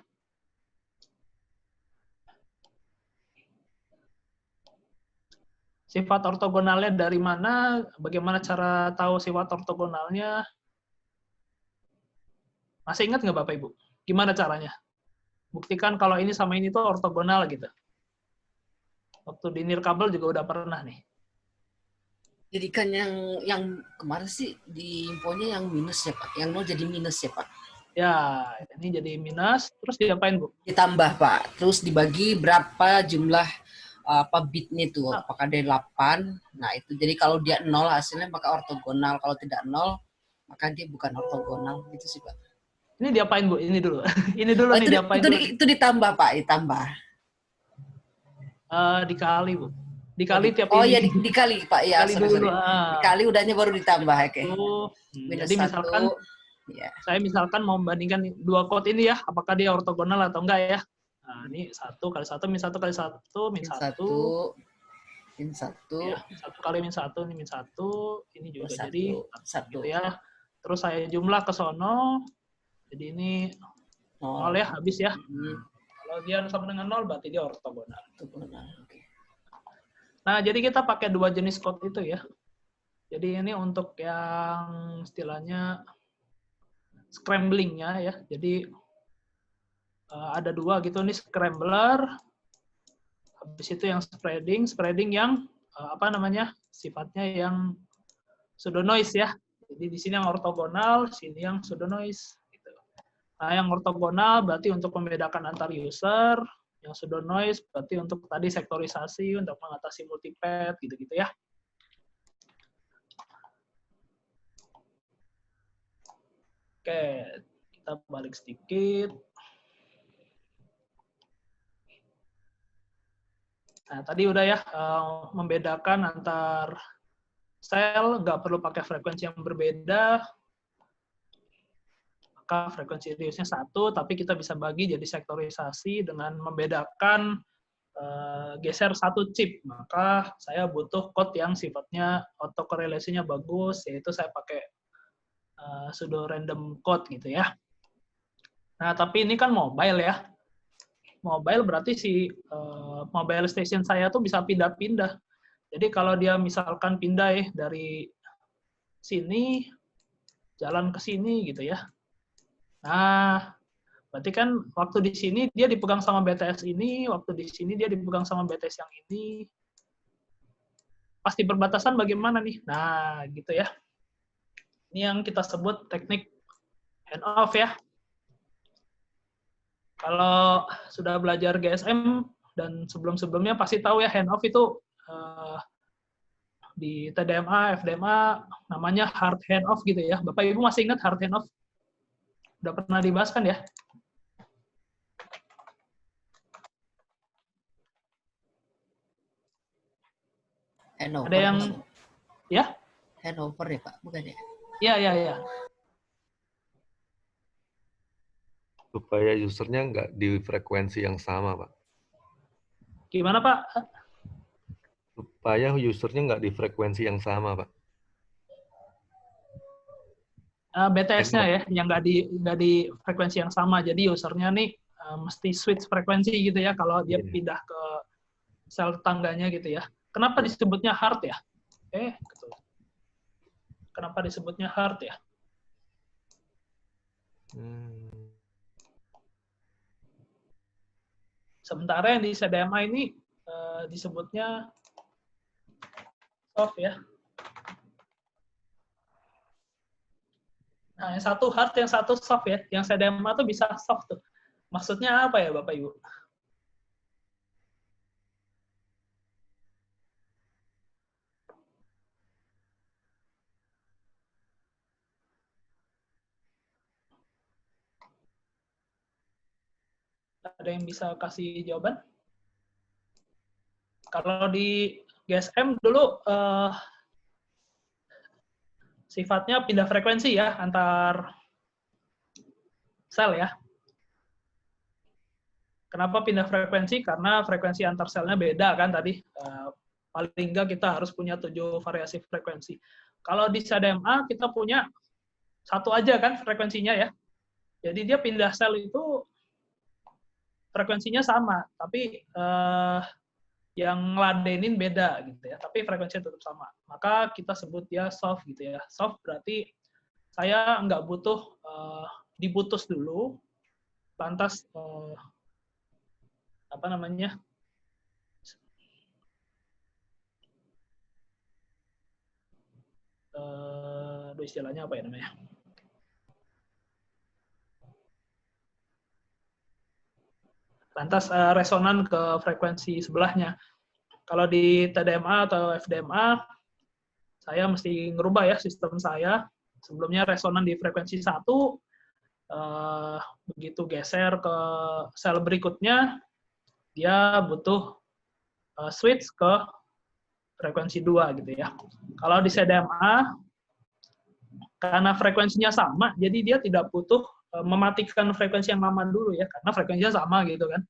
[SPEAKER 1] Sifat ortogonalnya dari mana? Bagaimana cara tahu sifat ortogonalnya? Masih ingat nggak Bapak Ibu? Gimana caranya? Buktikan kalau ini sama ini tuh ortogonal gitu. Waktu di nirkabel juga udah pernah nih.
[SPEAKER 4] Jadikan yang kemarin sih di infonya yang minus ya Pak, yang 0 jadi minus ya Pak.
[SPEAKER 1] Ya, ini jadi minus, terus diapain Bu?
[SPEAKER 4] Ditambah Pak, terus dibagi berapa jumlah bitnya itu, apakah dari 8. Nah itu jadi kalau dia 0 hasilnya maka ortogonal, kalau tidak 0 maka dia bukan ortogonal gitu sih Pak.
[SPEAKER 1] Ini diapain Bu? Ini dulu. Ini dulu nih diapain
[SPEAKER 4] itu,
[SPEAKER 1] dulu.
[SPEAKER 4] Itu ditambah Pak, ditambah.
[SPEAKER 1] Dikali Bu. Dikali tiap
[SPEAKER 4] oh
[SPEAKER 1] ini.
[SPEAKER 4] Iya dikali Pak ya.
[SPEAKER 1] Dikali dulu.
[SPEAKER 4] Dikali udahnya baru ditambah oke.
[SPEAKER 1] Jadi misalkan ya. Saya misalkan mau membandingkan 2 code ini ya, apakah dia ortogonal atau enggak ya. Nah, ini 1 kali 1 min 1 kali 1 min 1.
[SPEAKER 4] Min 1.
[SPEAKER 1] Ya, 1 kali min 1 ini min 1, ini juga
[SPEAKER 4] 1,
[SPEAKER 1] jadi
[SPEAKER 4] 1
[SPEAKER 1] gitu ya. Terus saya jumlah ke sono. Jadi ini 0 ya, habis ya. Kalau dia sama dengan 0 berarti dia ortogonal.
[SPEAKER 4] Okay.
[SPEAKER 1] Nah, jadi kita pakai 2 jenis code itu ya. Jadi ini untuk yang istilahnya scrambling-nya ya. Jadi ada 2 gitu, ini scrambler. Habis itu yang spreading yang sifatnya yang pseudonoise ya. Jadi di sini yang ortogonal, sini yang pseudonoise. Gitu. Nah, yang ortogonal berarti untuk membedakan antar user, yang pseudonoise berarti untuk tadi sektorisasi, untuk mengatasi multipath, gitu-gitu ya. Oke, kita balik sedikit. Nah, tadi udah ya, membedakan antar sel, nggak perlu pakai frekuensi yang berbeda, maka frekuensi reduce-nya 1, tapi kita bisa bagi jadi sektorisasi dengan membedakan geser satu chip. Maka saya butuh code yang sifatnya autokorelasinya bagus, yaitu saya pakai pseudo random code gitu ya. Nah, tapi ini kan mobile ya. Mobile berarti si mobile station saya tuh bisa pindah-pindah. Jadi kalau dia misalkan pindah ya dari sini, jalan ke sini gitu ya. Nah, berarti kan waktu di sini dia dipegang sama BTS ini, waktu di sini dia dipegang sama BTS yang ini. Pas di perbatasan bagaimana nih? Nah, gitu ya. Ini yang kita sebut teknik handoff ya. Kalau sudah belajar GSM dan sebelum-sebelumnya pasti tahu ya handoff itu di TDMA, FDMA namanya hard handoff gitu ya. Bapak Ibu masih ingat hard handoff? Udah pernah dibahas kan ya?
[SPEAKER 4] Handover.
[SPEAKER 1] Ada yang ya?
[SPEAKER 4] Handover ya Pak, bukan ya?
[SPEAKER 1] Iya.
[SPEAKER 3] Supaya usernya nggak di frekuensi yang sama, Pak.
[SPEAKER 1] Gimana Pak?
[SPEAKER 3] Supaya usernya nggak di frekuensi yang sama, Pak.
[SPEAKER 1] BTS-nya ya, yang nggak di frekuensi yang sama. Jadi usernya nih mesti switch frekuensi gitu ya kalau dia pindah ke sel tetangganya gitu ya. Kenapa disebutnya hard ya? Gitu. Kenapa disebutnya hard ya? Sementara yang di CDMA ini disebutnya soft ya. Nah, yang satu hard, yang satu soft ya. Yang CDMA tuh bisa soft tuh. Maksudnya apa ya Bapak Ibu? Ada yang bisa kasih jawaban? Kalau di GSM dulu sifatnya pindah frekuensi ya antar sel ya. Kenapa pindah frekuensi? Karena frekuensi antar selnya beda kan tadi. Paling nggak kita harus punya 7 variasi frekuensi. Kalau di CDMA kita punya satu aja kan frekuensinya ya. Jadi dia pindah sel itu frekuensinya sama, tapi yang ngeladenin beda gitu ya, tapi frekuensinya tetap sama. Maka kita sebut dia soft gitu ya. Soft berarti saya nggak butuh diputus dulu, lantas apa namanya? Istilahnya apa ya namanya? Lantas resonan ke frekuensi sebelahnya. Kalau di TDMA atau FDMA, saya mesti ngerubah ya sistem saya. Sebelumnya resonan di frekuensi 1, begitu geser ke sel berikutnya, dia butuh switch ke frekuensi 2 gitu ya. Kalau di CDMA, karena frekuensinya sama, jadi dia tidak butuh mematikan frekuensi yang lama dulu ya, karena frekuensinya sama gitu kan.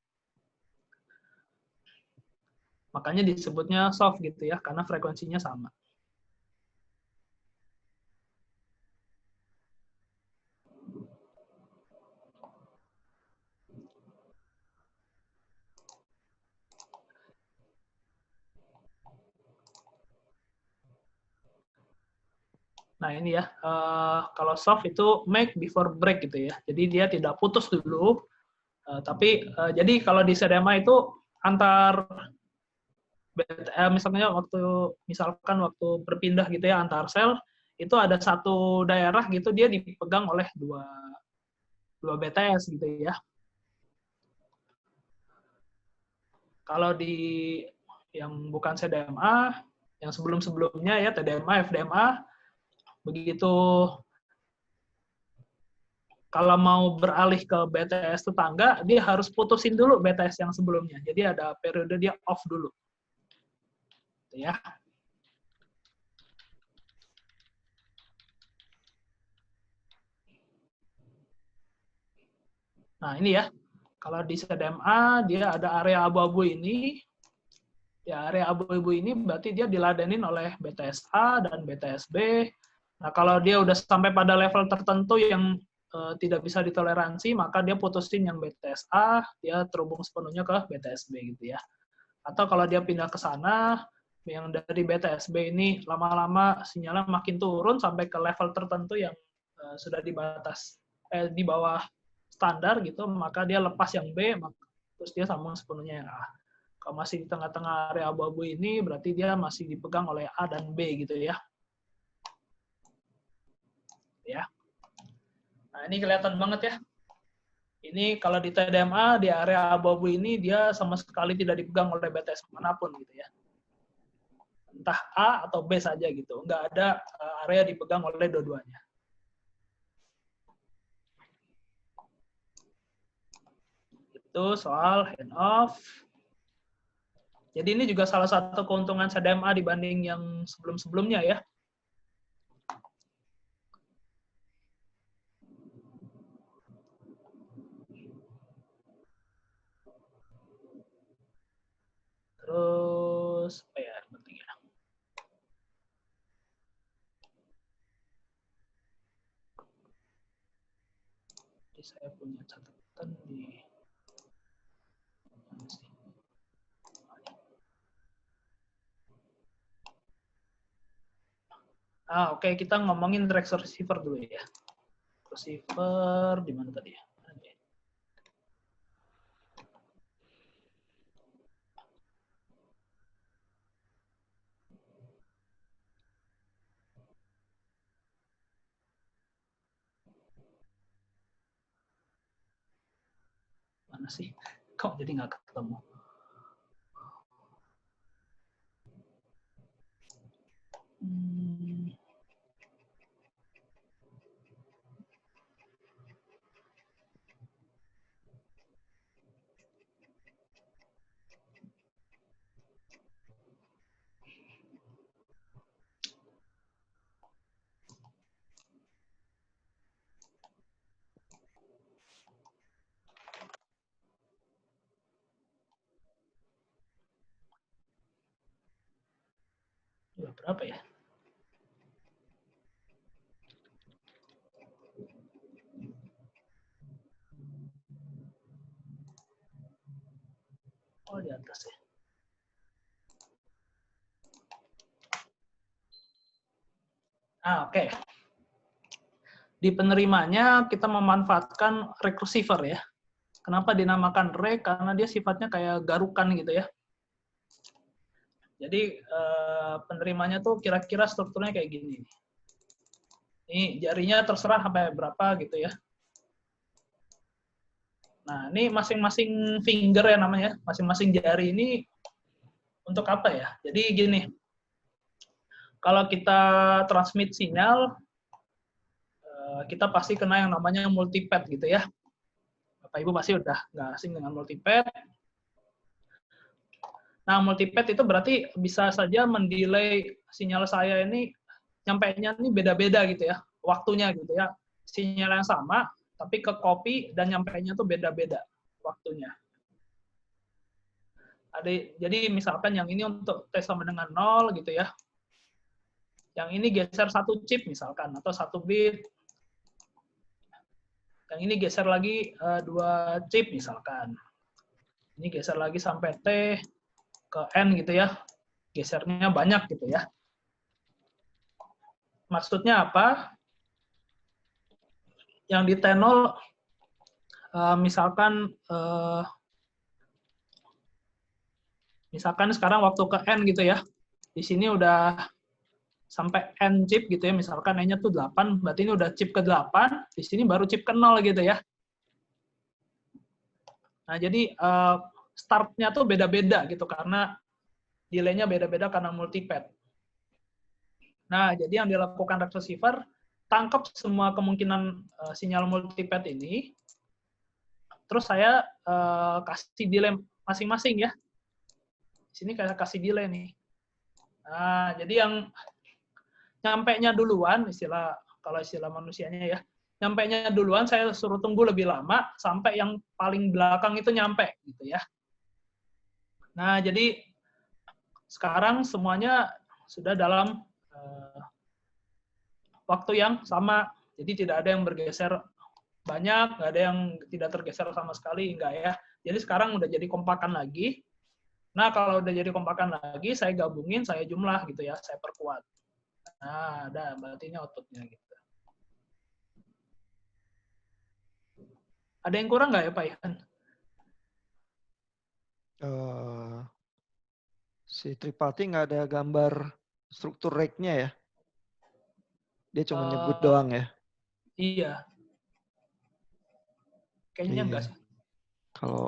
[SPEAKER 1] Makanya disebutnya soft gitu ya, karena frekuensinya sama. Nah ini ya, kalau soft itu make before break gitu ya. Jadi dia tidak putus dulu, tapi jadi kalau di CDMA itu antar misalkan waktu berpindah gitu ya antar sel, itu ada satu daerah gitu dia dipegang oleh dua BTS gitu ya. Kalau di yang bukan CDMA, yang sebelum-sebelumnya ya TDMA, FDMA, begitu kalau mau beralih ke BTS tetangga, dia harus putusin dulu BTS yang sebelumnya. Jadi ada periode dia off dulu. Gitu ya. Nah, ini ya. Kalau di CDMA, dia ada area abu-abu ini. Ya, area abu-abu ini berarti dia diladenin oleh BTSA dan BTSB. Nah, kalau dia udah sampai pada level tertentu yang tidak bisa ditoleransi, maka dia putusin yang BTSA, dia terhubung sepenuhnya ke BTSB gitu ya. Atau kalau dia pindah ke sana, yang dari BTSB ini lama-lama sinyalnya makin turun sampai ke level tertentu yang sudah di bawah standar gitu, maka dia lepas yang B, terus dia sambung sepenuhnya yang A. Kalau masih di tengah-tengah area abu-abu ini, berarti dia masih dipegang oleh A dan B gitu ya. Ya. Nah, ini kelihatan banget ya. Ini kalau di TDMA, di area abu-abu ini, dia sama sekali tidak dipegang oleh BTS manapun gitu ya. Entah A atau B saja gitu. Nggak ada area dipegang oleh dua-duanya. Itu soal handoff. Jadi ini juga salah satu keuntungan CDMA dibanding yang sebelum-sebelumnya ya. Terus, apa ya penting ya? Jadi saya punya catatan di Oke, kita ngomongin receiver dulu ya. Receiver di mana tadi ya? Mana sih? Kok jadi nggak ketemu? Berapa ya? Oh, di atas ya. Oke. Di penerimanya kita memanfaatkan rake receiver ya. Kenapa dinamakan rake? Karena dia sifatnya kayak garukan gitu ya. Jadi penerimanya tuh kira-kira strukturnya kayak gini. Ini jarinya terserah sampai berapa gitu ya. Nah, ini masing-masing finger ya namanya, masing-masing jari ini untuk apa ya? Jadi gini, kalau kita transmit sinyal, kita pasti kena yang namanya multipad gitu ya. Bapak Ibu pasti udah nggak asing dengan multipad. Nah, multipad itu berarti bisa saja mendelay sinyal saya ini nyampainya ini beda-beda gitu ya, waktunya gitu ya. Sinyal yang sama, tapi ke copy dan nyampainya tuh beda-beda waktunya. Jadi misalkan yang ini untuk T sama dengan 0 gitu ya. Yang ini geser 1 chip misalkan, atau 1 bit. Yang ini geser lagi 2 chip misalkan. Ini geser lagi sampai T ke N gitu ya. Gesernya banyak gitu ya. Maksudnya apa? Yang di T0 misalkan sekarang waktu ke N gitu ya. Di sini udah sampai N chip gitu ya. Misalkan N-nya tuh 8, berarti ini udah chip ke-8, di sini baru chip ke-0 gitu ya. Nah, jadi start-nya tuh beda-beda gitu karena delay-nya beda-beda karena multipad. Nah, jadi yang dilakukan rake receiver, tangkap semua kemungkinan sinyal multipad ini, terus saya kasih delay masing-masing ya. Di sini kayak kasih delay nih. Nah, jadi yang nyampenya duluan, kalau istilah manusianya ya, nyampenya duluan saya suruh tunggu lebih lama sampai yang paling belakang itu nyampe gitu ya. Nah, jadi sekarang semuanya sudah dalam waktu yang sama. Jadi tidak ada yang bergeser banyak, nggak ada yang tidak tergeser sama sekali, enggak ya. Jadi sekarang udah jadi kompakan lagi. Nah, kalau udah jadi kompakan lagi, saya gabungin, saya jumlah gitu ya, saya perkuat. Nah, ada berarti ini outputnya gitu. Ada yang kurang nggak ya, Pak Ian?
[SPEAKER 2] Si Tripati nggak ada gambar struktur rake-nya ya? Dia cuma nyebut doang ya?
[SPEAKER 1] Iya. Kayaknya enggak sih.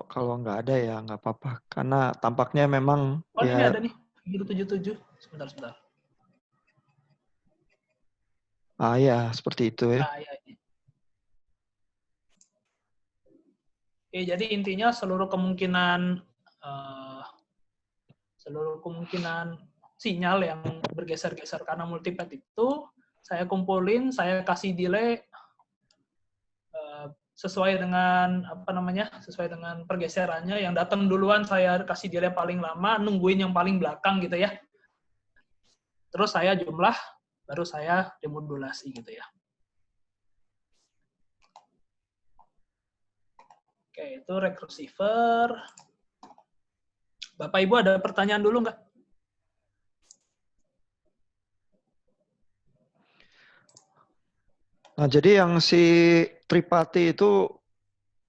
[SPEAKER 2] Kalau nggak ada ya nggak apa-apa. Karena tampaknya memang
[SPEAKER 1] Oh,
[SPEAKER 2] ya.
[SPEAKER 1] ini ada nih. 77. Sebentar.
[SPEAKER 2] Ah ya, seperti itu ya.
[SPEAKER 1] Nah, ya. Oke, jadi intinya seluruh kemungkinan sinyal yang bergeser-geser karena multipet itu saya kumpulin, saya kasih delay sesuai dengan sesuai dengan pergeserannya. Yang datang duluan saya kasih delay paling lama, nungguin yang paling belakang gitu ya. Terus saya jumlah, baru saya demodulasi gitu ya. Oke, itu rake receiver. Bapak Ibu ada pertanyaan dulu nggak?
[SPEAKER 2] Nah, jadi yang si Tripati itu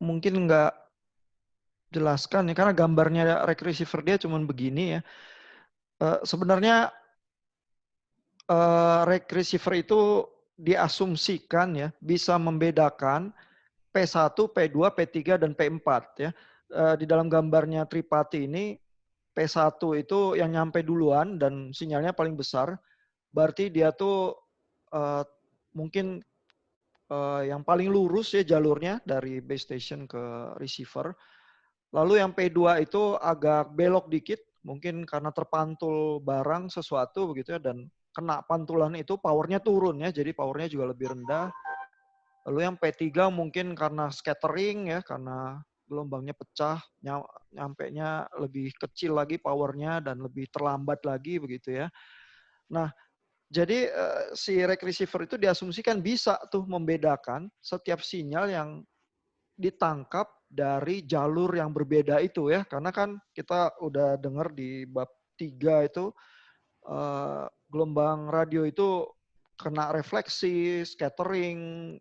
[SPEAKER 2] mungkin nggak jelaskan ya, karena gambarnya rake receiver dia cuma begini ya. Sebenarnya rake receiver itu diasumsikan ya bisa membedakan P1, P2, P3, dan P4 ya. Di dalam gambarnya Tripati ini P1 itu yang nyampe duluan dan sinyalnya paling besar. Berarti dia tuh mungkin yang paling lurus ya jalurnya dari base station ke receiver. Lalu yang P2 itu agak belok dikit, mungkin karena terpantul barang sesuatu begitu ya, dan kena pantulan itu powernya turun ya, jadi powernya juga lebih rendah. Lalu yang P3 mungkin karena scattering ya, karena gelombangnya pecah, nyampenya lebih kecil lagi powernya dan lebih terlambat lagi begitu ya. Nah, jadi si rake receiver itu diasumsikan bisa tuh membedakan setiap sinyal yang ditangkap dari jalur yang berbeda itu ya. Karena kan kita udah dengar di bab 3 itu gelombang radio itu kena refleksi, scattering,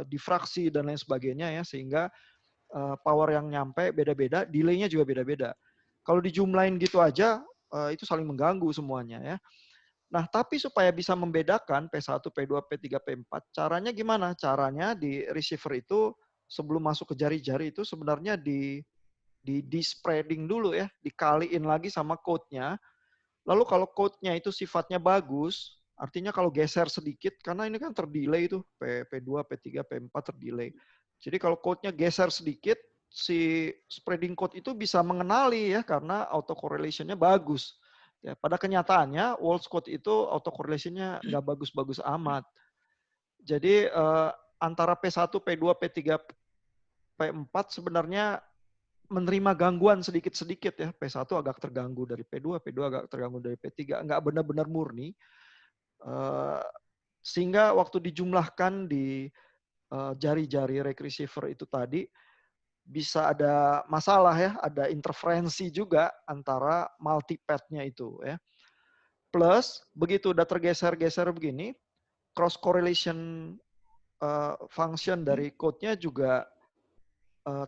[SPEAKER 2] difraksi dan lain sebagainya ya, sehingga power yang nyampe beda-beda, delay-nya juga beda-beda. Kalau dijumlahin gitu aja itu saling mengganggu semuanya ya. Nah, tapi supaya bisa membedakan P1, P2, P3, P4, caranya gimana? Caranya di receiver itu sebelum masuk ke jari-jari itu sebenarnya di spreading dulu ya, dikaliin lagi sama code-nya. Lalu kalau code-nya itu sifatnya bagus, artinya kalau geser sedikit, karena ini kan terdelay tuh, P2, P3, P4 terdelay. Jadi kalau code-nya geser sedikit, si spreading code itu bisa mengenali ya, karena autocorrelation-nya bagus. Ya, pada kenyataannya, Walsh code itu autocorrelation-nya nggak bagus-bagus amat. Jadi antara P1, P2, P3, P4 sebenarnya menerima gangguan sedikit-sedikit ya. P1 agak terganggu dari P2, P2 agak terganggu dari P3. Nggak benar-benar murni. Sehingga waktu dijumlahkan di jari-jari rake receiver itu tadi, bisa ada masalah ya, ada interferensi juga antara multipad-nya itu ya. Plus, begitu udah tergeser-geser begini, cross correlation function dari code-nya juga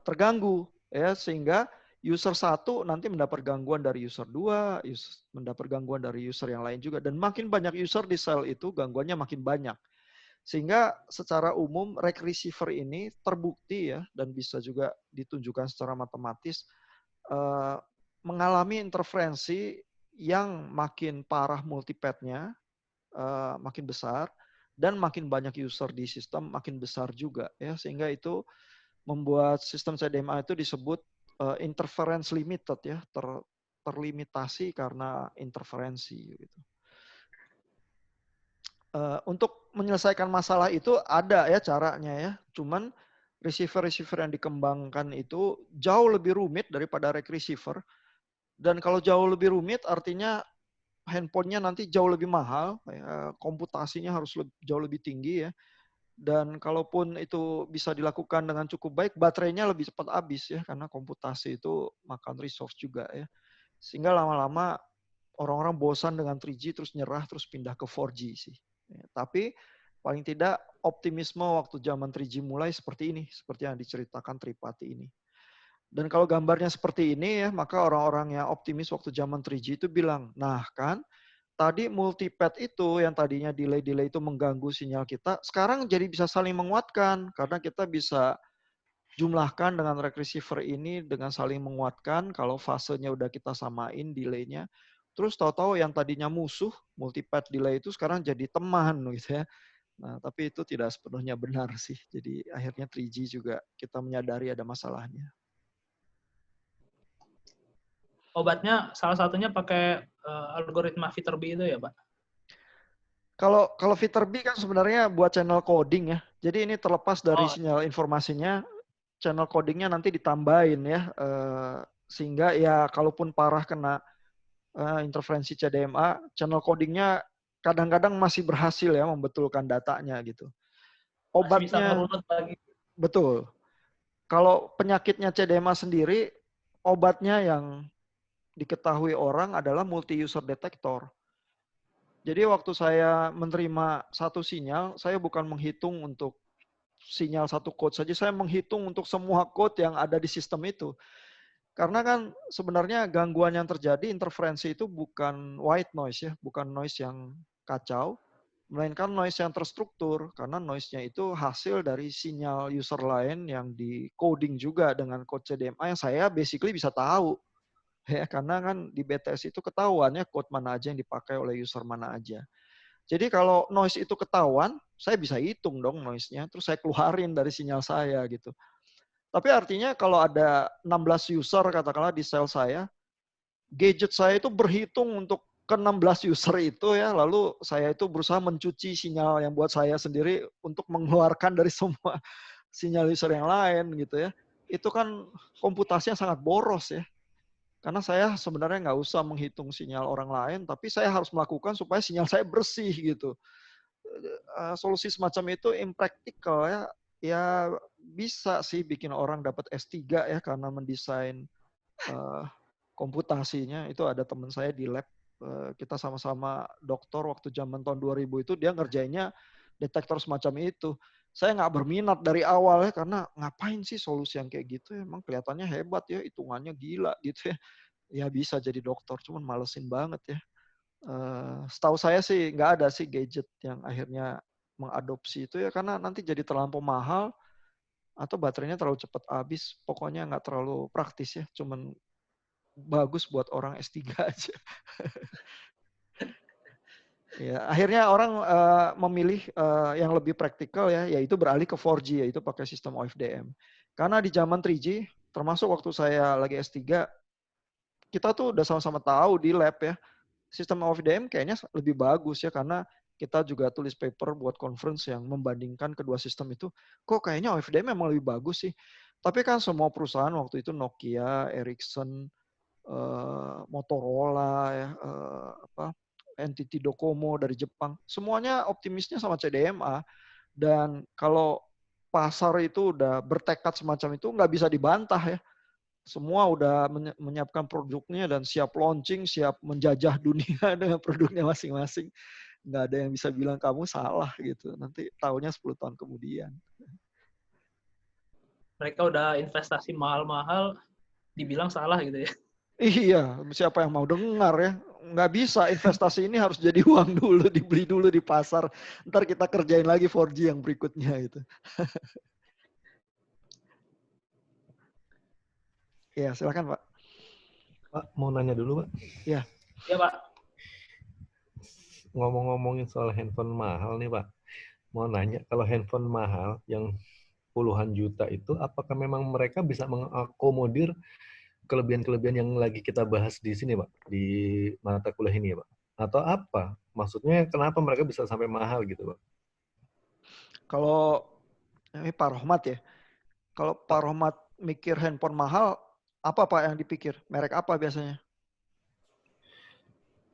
[SPEAKER 2] terganggu ya, sehingga user 1 nanti mendapat gangguan dari user 2, mendapat gangguan dari user yang lain juga, dan makin banyak user di sel itu gangguannya makin banyak. Sehingga secara umum rake receiver ini terbukti ya, dan bisa juga ditunjukkan secara matematis mengalami interferensi yang makin parah multipad-nya, makin besar, dan makin banyak user di sistem makin besar juga ya, sehingga itu membuat sistem CDMA itu disebut interference limited ya, terlimitasi karena interferensi gitu. Untuk menyelesaikan masalah itu ada ya caranya ya. Cuman receiver-receiver yang dikembangkan itu jauh lebih rumit daripada rack receiver. Dan kalau jauh lebih rumit artinya handphonenya nanti jauh lebih mahal, ya, komputasinya harus jauh lebih tinggi ya. Dan kalaupun itu bisa dilakukan dengan cukup baik, baterainya lebih cepat habis ya, karena komputasi itu makan resource juga ya. Sehingga lama-lama orang-orang bosan dengan 3G terus nyerah terus pindah ke 4G sih. Ya, tapi paling tidak optimisme waktu zaman 3G mulai seperti ini, seperti yang diceritakan Tripati ini. Dan kalau gambarnya seperti ini ya, maka orang-orang yang optimis waktu zaman 3G itu bilang, nah kan tadi multipath itu yang tadinya delay-delay itu mengganggu sinyal kita, sekarang jadi bisa saling menguatkan karena kita bisa jumlahkan dengan rack receiver ini dengan saling menguatkan kalau fasenya udah kita samain delaynya. Terus tahu-tahu yang tadinya musuh multipath delay itu sekarang jadi teman gitu ya. Nah, tapi itu tidak sepenuhnya benar sih. Jadi akhirnya 3G juga kita menyadari ada masalahnya.
[SPEAKER 1] Obatnya salah satunya pakai algoritma Viterbi itu ya, Pak?
[SPEAKER 2] Kalau Viterbi kan sebenarnya buat channel coding ya. Jadi ini terlepas dari sinyal informasinya, channel codingnya nanti ditambahin ya. Sehingga ya kalaupun parah kena interferensi CDMA, channel codingnya kadang-kadang masih berhasil ya membetulkan datanya gitu. Obatnya betul. Kalau penyakitnya CDMA sendiri, obatnya yang diketahui orang adalah multi-user detector. Jadi waktu saya menerima satu sinyal, saya bukan menghitung untuk sinyal satu code saja, saya menghitung untuk semua code yang ada di sistem itu. Karena kan sebenarnya gangguan yang terjadi, interferensi itu bukan white noise ya, bukan noise yang kacau, melainkan noise yang terstruktur, karena noise-nya itu hasil dari sinyal user lain yang di coding juga dengan code CDMA yang saya basically bisa tahu. Ya, karena kan di BTS itu ketahuan ya code mana aja yang dipakai oleh user mana aja. Jadi kalau noise itu ketahuan, saya bisa hitung dong noise-nya, terus saya keluarin dari sinyal saya gitu. Tapi artinya kalau ada 16 user katakanlah di sel saya, gadget saya itu berhitung untuk ke 16 user itu ya, lalu saya itu berusaha mencuci sinyal yang buat saya sendiri untuk mengeluarkan dari semua sinyal user yang lain gitu ya. Itu kan komputasinya sangat boros ya. Karena saya sebenarnya nggak usah menghitung sinyal orang lain, tapi saya harus melakukan supaya sinyal saya bersih gitu. Solusi semacam itu impractical ya. Ya bisa sih bikin orang dapat S3 ya karena mendesain komputasinya. Itu ada teman saya di lab, kita sama-sama dokter waktu zaman tahun 2000 itu dia ngerjainnya detektor semacam itu. Saya nggak berminat dari awal ya karena ngapain sih solusi yang kayak gitu? Emang kelihatannya hebat ya, hitungannya gila gitu ya. Ya bisa jadi dokter, cuman malesin banget ya. Setahu saya sih nggak ada sih gadget yang akhirnya mengadopsi itu ya karena nanti jadi terlampau mahal atau baterainya terlalu cepat habis. Pokoknya nggak terlalu praktis ya, cuman bagus buat orang S3 aja. Ya, akhirnya orang memilih yang lebih praktikal ya, yaitu beralih ke 4G, yaitu pakai sistem OFDM. Karena di zaman 3G, termasuk waktu saya lagi S3, kita tuh udah sama-sama tahu di lab ya, sistem OFDM kayaknya lebih bagus ya, karena kita juga tulis paper buat conference yang membandingkan kedua sistem itu, kok kayaknya OFDM memang lebih bagus sih. Tapi kan semua perusahaan waktu itu Nokia, Ericsson, Motorola, ya, NTT Docomo dari Jepang, semuanya optimisnya sama CDMA. Dan kalau pasar itu udah bertekad semacam itu, nggak bisa dibantah ya. Semua udah menyiapkan produknya dan siap launching, siap menjajah dunia dengan produknya masing-masing. Nggak ada yang bisa bilang kamu salah gitu. Nanti tahunnya 10 tahun kemudian.
[SPEAKER 1] Mereka udah investasi mahal-mahal, dibilang salah gitu ya.
[SPEAKER 2] Iya, siapa yang mau dengar ya? Nggak bisa, investasi ini harus jadi uang dulu, dibeli dulu di pasar. Ntar kita kerjain lagi 4G yang berikutnya gitu. Ya, silakan Pak.
[SPEAKER 3] Pak, mau nanya dulu Pak?
[SPEAKER 2] Ya.
[SPEAKER 1] Iya Pak.
[SPEAKER 3] Ngomong-ngomongin soal handphone mahal nih Pak. Mau nanya, kalau handphone mahal yang puluhan juta itu, apakah memang mereka bisa mengakomodir kelebihan-kelebihan yang lagi kita bahas di sini, Pak, di mata kuliah ini ya, Pak? atau apa? Maksudnya kenapa mereka bisa sampai mahal gitu, Pak?
[SPEAKER 2] Kalau ini Pak Rohmat ya. Kalau Pak Rohmat mikir handphone mahal, apa Pak yang dipikir? Merek apa biasanya?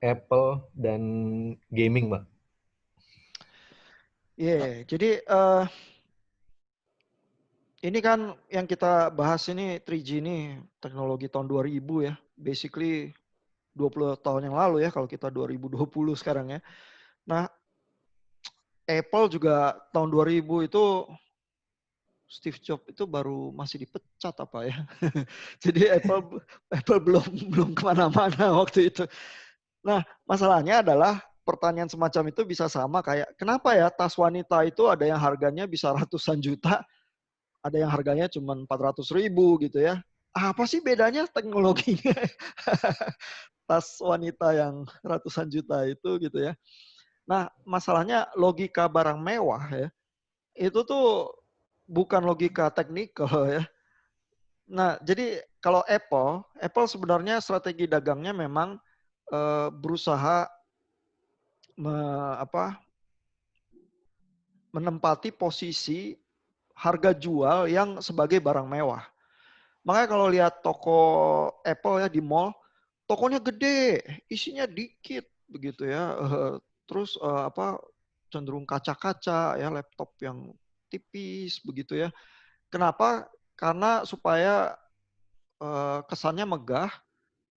[SPEAKER 3] Apple dan gaming, Pak.
[SPEAKER 2] Iya, jadi ini kan yang kita bahas ini 3G ini teknologi tahun 2000 ya. Basically 20 tahun yang lalu ya kalau kita 2020 sekarang ya. Nah, Apple juga tahun 2000 itu Steve Jobs itu baru masih dipecat apa ya. Jadi Apple belum kemana-mana waktu itu. Nah, masalahnya adalah pertanyaan semacam itu bisa sama kayak kenapa ya tas wanita itu ada yang harganya bisa ratusan juta, ada yang harganya cuma 400.000 gitu ya. Apa sih bedanya teknologinya? Tas wanita yang ratusan juta itu gitu ya. Nah, masalahnya logika barang mewah ya, itu tuh bukan logika teknikal ya. Nah, jadi kalau Apple sebenarnya strategi dagangnya memang berusaha menempati posisi harga jual yang sebagai barang mewah. Makanya kalau lihat toko Apple ya di mall, tokonya gede, isinya dikit begitu ya. Terus cenderung kaca-kaca ya, laptop yang tipis begitu ya. Kenapa? Karena supaya kesannya megah,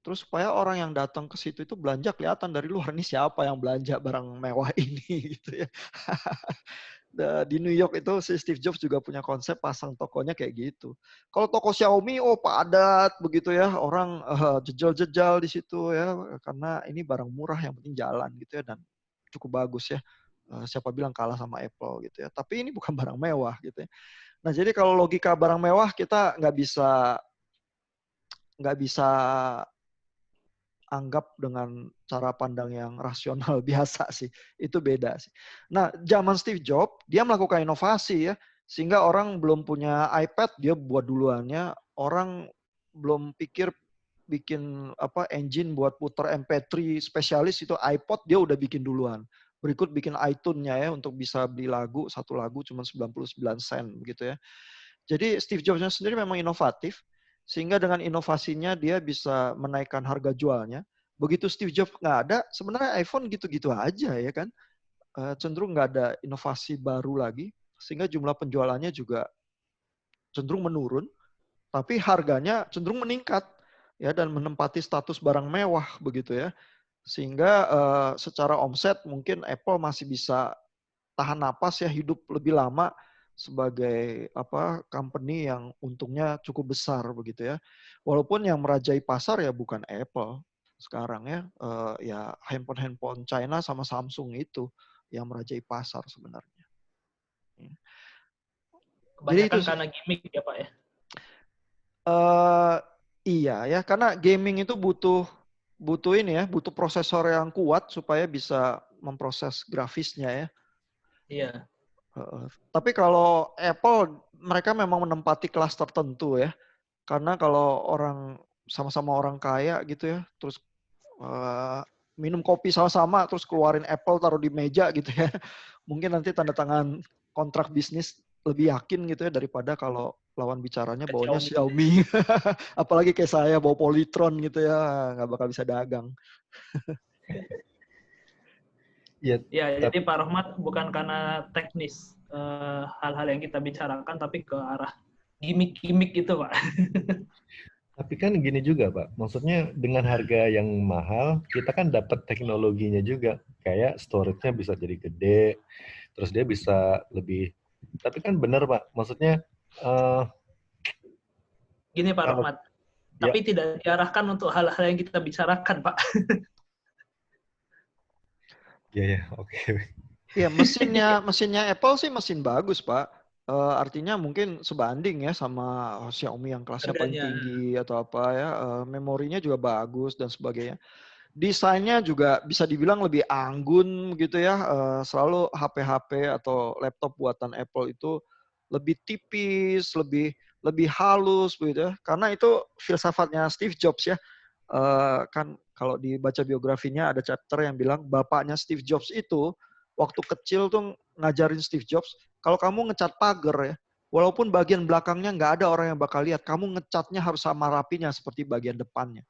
[SPEAKER 2] terus supaya orang yang datang ke situ itu belanja kelihatan dari luar ini siapa yang belanja barang mewah ini gitu ya. Di New York itu si Steve Jobs juga punya konsep pasang tokonya kayak gitu. Kalau toko Xiaomi, oh padat begitu ya, orang jejal-jejal di situ ya, karena ini barang murah yang penting jalan gitu ya dan cukup bagus ya. Siapa bilang kalah sama Apple gitu ya. Tapi ini bukan barang mewah gitu ya. Nah jadi kalau logika barang mewah kita nggak bisa anggap dengan cara pandang yang rasional biasa sih. Itu beda sih. Nah, zaman Steve Jobs, dia melakukan inovasi ya. Sehingga orang belum punya iPad, dia buat duluannya. Orang belum pikir bikin engine buat putar MP3 spesialis itu iPod, dia udah bikin duluan. Berikut bikin iTunes-nya ya untuk bisa beli lagu, satu lagu cuma 99 sen begitu ya. Jadi Steve Jobs sendiri memang inovatif, sehingga dengan inovasinya dia bisa menaikkan harga jualnya. Begitu Steve Jobs nggak ada, sebenarnya iPhone gitu-gitu aja ya kan. Cenderung nggak ada inovasi baru lagi, sehingga jumlah penjualannya juga cenderung menurun, tapi harganya cenderung meningkat ya dan menempati status barang mewah begitu ya. Sehingga secara omset mungkin Apple masih bisa tahan napas ya, hidup lebih lama sebagai company yang untungnya cukup besar begitu ya. Walaupun yang merajai pasar ya bukan Apple sekarang ya, ya handphone China sama Samsung itu yang merajai pasar sebenarnya. Jadi itu
[SPEAKER 1] Kebanyakan
[SPEAKER 2] sih.
[SPEAKER 1] karena gimmick ya Pak ya.
[SPEAKER 2] Iya ya, karena gaming itu butuh ini ya, butuh prosesor yang kuat supaya bisa memproses grafisnya ya.
[SPEAKER 1] Iya.
[SPEAKER 2] Tapi kalau Apple, mereka memang menempati kelas tertentu ya. Karena kalau orang sama-sama orang kaya gitu ya, terus minum kopi sama-sama, terus keluarin Apple taruh di meja gitu ya. Mungkin nanti tanda tangan kontrak bisnis lebih yakin gitu ya daripada kalau lawan bicaranya bawanya Xiaomi. Apalagi kayak saya bawa Polytron gitu ya, nggak bakal bisa dagang.
[SPEAKER 3] Ya,
[SPEAKER 1] jadi Pak Rohmat bukan karena teknis hal-hal yang kita bicarakan, tapi ke arah gimmick-gimmick gitu Pak.
[SPEAKER 3] tapi kan gini juga Pak, maksudnya dengan harga yang mahal, kita kan dapat teknologinya juga. Kayak storage-nya bisa jadi gede, terus dia bisa lebih. Tapi kan benar Pak, maksudnya
[SPEAKER 1] Gini Pak Rohmat, tapi tidak diarahkan untuk hal-hal yang kita bicarakan Pak.
[SPEAKER 3] Iya, oke.
[SPEAKER 2] Iya, mesinnya Apple sih mesin bagus, Pak. Artinya mungkin sebanding ya sama Xiaomi yang kelasnya paling tinggi atau apa ya. Memorinya juga bagus dan sebagainya. Desainnya juga bisa dibilang lebih anggun gitu ya. Selalu HP-HP atau laptop buatan Apple itu lebih tipis, lebih halus begitu ya. Karena itu filsafatnya Steve Jobs ya. kan kalau dibaca biografinya ada chapter yang bilang bapaknya Steve Jobs itu waktu kecil tuh ngajarin Steve Jobs, kalau kamu ngecat pagar ya, walaupun bagian belakangnya nggak ada orang yang bakal lihat, kamu ngecatnya harus sama rapinya seperti bagian depannya.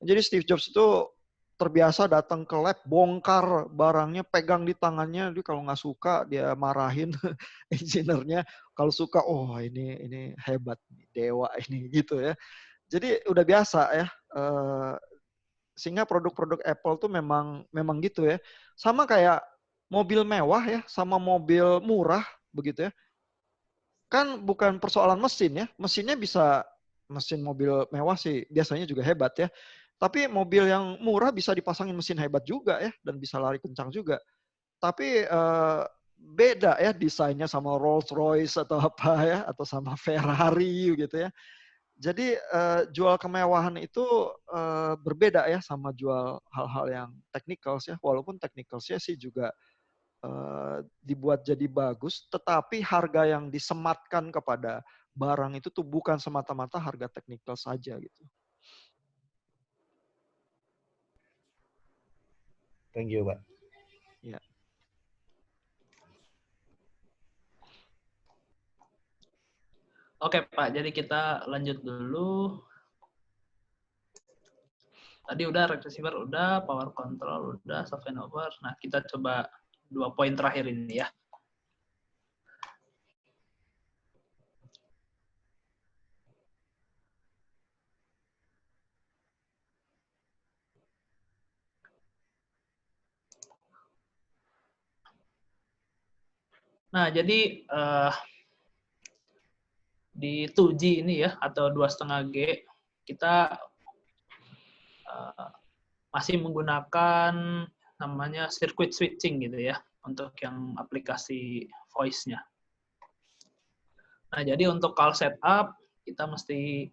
[SPEAKER 2] Jadi Steve Jobs itu terbiasa datang ke lab, bongkar barangnya, pegang di tangannya. Dia kalau nggak suka dia marahin engineer-nya. Kalau suka, oh ini hebat, dewa ini gitu ya. Jadi udah biasa ya. Sehingga produk-produk Apple tuh memang gitu ya. Sama kayak mobil mewah ya, sama mobil murah begitu ya. Kan bukan persoalan mesin ya. Mesinnya bisa, mesin mobil mewah sih biasanya juga hebat ya. Tapi mobil yang murah bisa dipasangin mesin hebat juga ya, dan bisa lari kencang juga. Tapi beda ya desainnya sama Rolls Royce atau apa ya, atau sama Ferrari gitu ya. Jadi jual kemewahan itu berbeda ya sama jual hal-hal yang technical ya. Walaupun technicalsnya sih juga dibuat jadi bagus, tetapi harga yang disematkan kepada barang itu tuh bukan semata-mata harga technical saja gitu.
[SPEAKER 3] Thank you, Pak.
[SPEAKER 2] Ya.
[SPEAKER 1] Oke, Pak. Jadi kita lanjut dulu. Tadi udah receiver, udah power control, udah soft and over. Nah, kita coba 2 poin terakhir ini ya. Nah, jadi di 2G ini ya, atau 2,5G, kita masih menggunakan namanya circuit switching gitu ya, untuk yang aplikasi voice-nya. Nah, jadi untuk call setup, kita mesti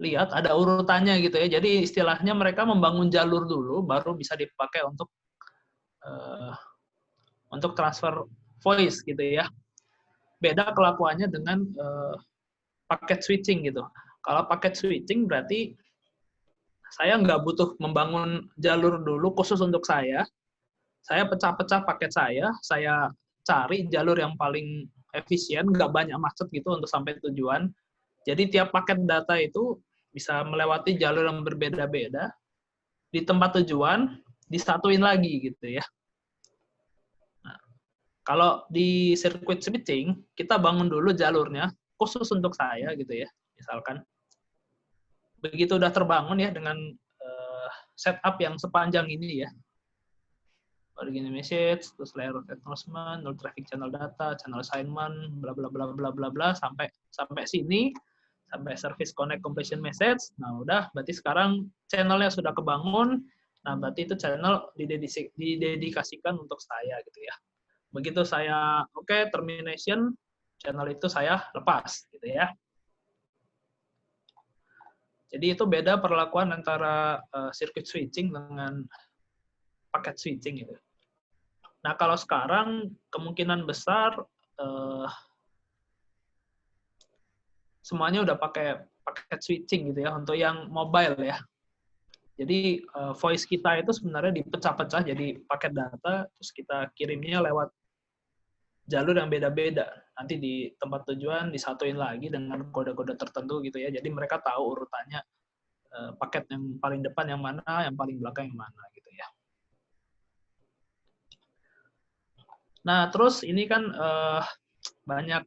[SPEAKER 1] lihat ada urutannya gitu ya. Jadi istilahnya mereka membangun jalur dulu, baru bisa dipakai untuk transfer voice gitu ya. Beda kelakuannya dengan paket switching gitu. Kalau paket switching berarti saya nggak butuh membangun jalur dulu khusus untuk saya. Saya pecah-pecah paket saya cari jalur yang paling efisien, nggak banyak macet gitu untuk sampai tujuan. Jadi tiap paket data itu bisa melewati jalur yang berbeda-beda, di tempat tujuan, disatuin lagi gitu ya. Nah, kalau di circuit switching, kita bangun dulu jalurnya, khusus untuk saya gitu ya, misalkan. Begitu udah terbangun ya dengan setup yang sepanjang ini ya, origin message, terus layer of acknowledgement, null traffic channel data, channel assignment, bla bla bla bla bla bla sampai sini, sampai service connect completion message. Nah, udah berarti sekarang channelnya sudah kebangun. Nah, berarti itu channel didedikasikan untuk saya gitu ya. Begitu saya termination, channel itu saya lepas gitu ya. Jadi itu beda perlakuan antara circuit switching dengan paket switching gitu. Nah, kalau sekarang kemungkinan besar semuanya udah pakai paket switching gitu ya untuk yang mobile ya. Jadi voice kita itu sebenarnya dipecah-pecah jadi paket data, terus kita kirimnya lewat jalur yang beda-beda. Nanti di tempat tujuan disatuin lagi dengan kode-kode tertentu gitu ya. Jadi mereka tahu urutannya paket yang paling depan yang mana, yang paling belakang yang mana gitu ya. Nah, terus ini kan banyak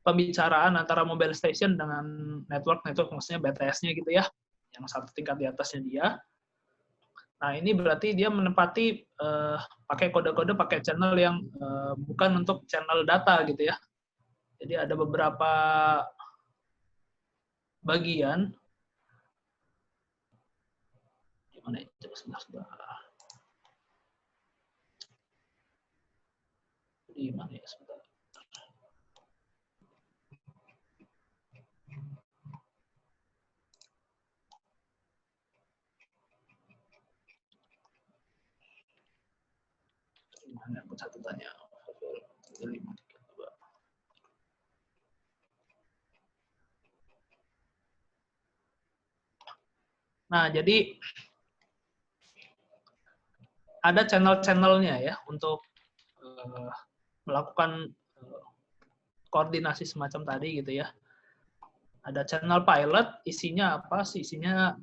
[SPEAKER 1] pembicaraan antara mobile station dengan network maksudnya BTS-nya gitu ya, yang satu tingkat di atasnya dia. Nah, ini berarti dia menempati pakai kode-kode, pakai channel yang bukan untuk channel data gitu ya. Jadi ada beberapa bagian. Gimana itu? Sebentar. Gimana ya? Sebentar. Gimana aku catatannya? Nah, jadi ada channel-channelnya ya untuk melakukan koordinasi semacam tadi gitu ya. Ada channel pilot, isinya apa sih? Isinya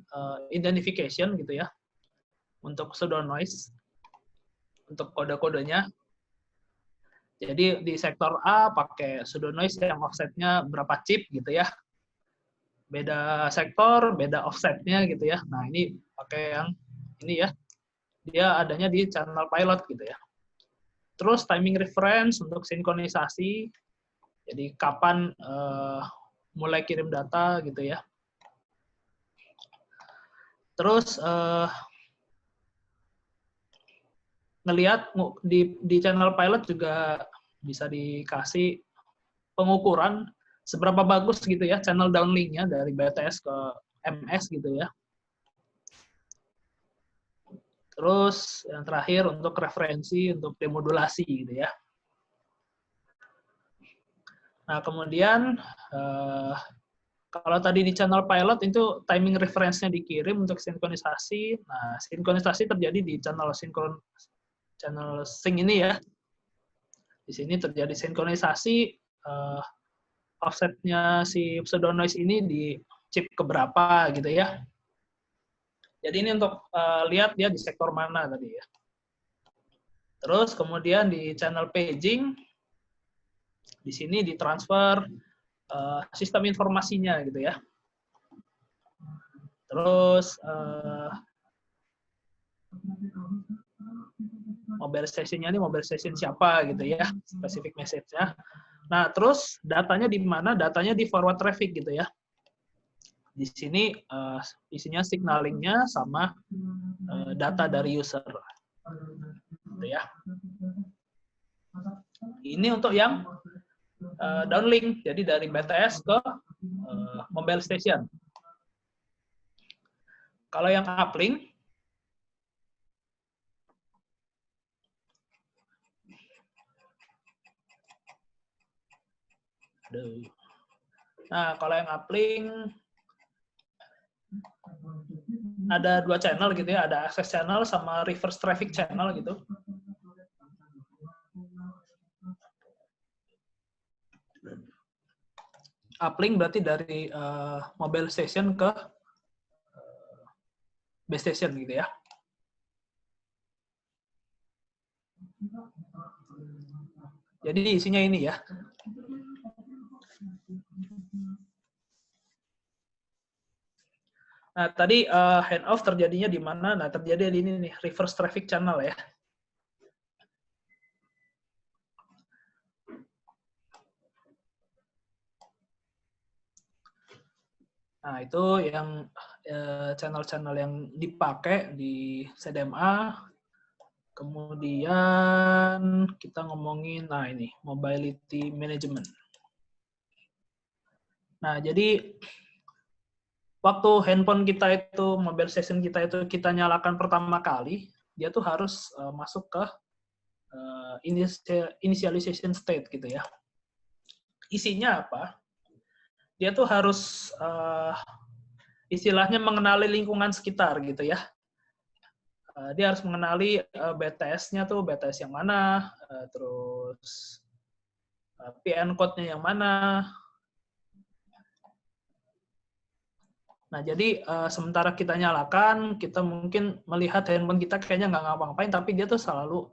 [SPEAKER 1] identification gitu ya, untuk pseudonoise, untuk kode-kodenya. Jadi di sektor A pakai pseudonoise yang offsetnya berapa chip gitu ya. Beda sektor, beda offsetnya gitu ya. Nah ini pakai yang ini ya. Dia adanya di channel pilot gitu ya. Terus timing reference untuk sinkronisasi. Jadi kapan mulai kirim data gitu ya. Terus ngelihat di channel pilot juga bisa dikasih pengukuran seberapa bagus gitu ya channel downlink-nya dari BTS ke MS gitu ya. Terus yang terakhir untuk referensi untuk demodulasi gitu ya. Nah kemudian kalau tadi di channel pilot itu timing reference-nya dikirim untuk sinkronisasi. Nah sinkronisasi terjadi di channel sync ini ya. Di sini terjadi sinkronisasi offsetnya si pseudonoise ini di chip keberapa gitu ya. Jadi ini untuk lihat dia di sektor mana tadi ya. Terus kemudian di channel paging, di sini ditransfer sistem informasinya gitu ya. Terus mobile station-nya ini mobile station siapa gitu ya, specific message-nya. Nah, terus datanya di mana? Datanya di forward traffic gitu ya. Di sini isinya signaling-nya sama data dari user. Gitu ya. Ini untuk yang downlink, jadi dari BTS ke mobile station. Kalau yang uplink, nah kalau yang uplink ada 2 channel gitu ya, ada access channel sama reverse traffic channel gitu. Uplink berarti dari mobile station ke base station gitu ya. Jadi isinya ini ya. Nah, tadi handoff terjadinya di mana? Nah, terjadi di ini nih, reverse traffic channel ya. Nah, itu yang channel-channel yang dipakai di CDMA. Kemudian kita ngomongin, nah ini, mobility management. Nah, jadi waktu handphone kita itu, mobile station kita itu kita nyalakan pertama kali, dia tuh harus masuk ke initialization state gitu ya. Isinya apa? Dia tuh harus istilahnya mengenali lingkungan sekitar gitu ya. Dia harus mengenali BTS-nya tuh BTS yang mana, terus PN code-nya yang mana. Nah, jadi sementara kita nyalakan, kita mungkin melihat handphone kita kayaknya nggak ngapa-ngapain, tapi dia tuh selalu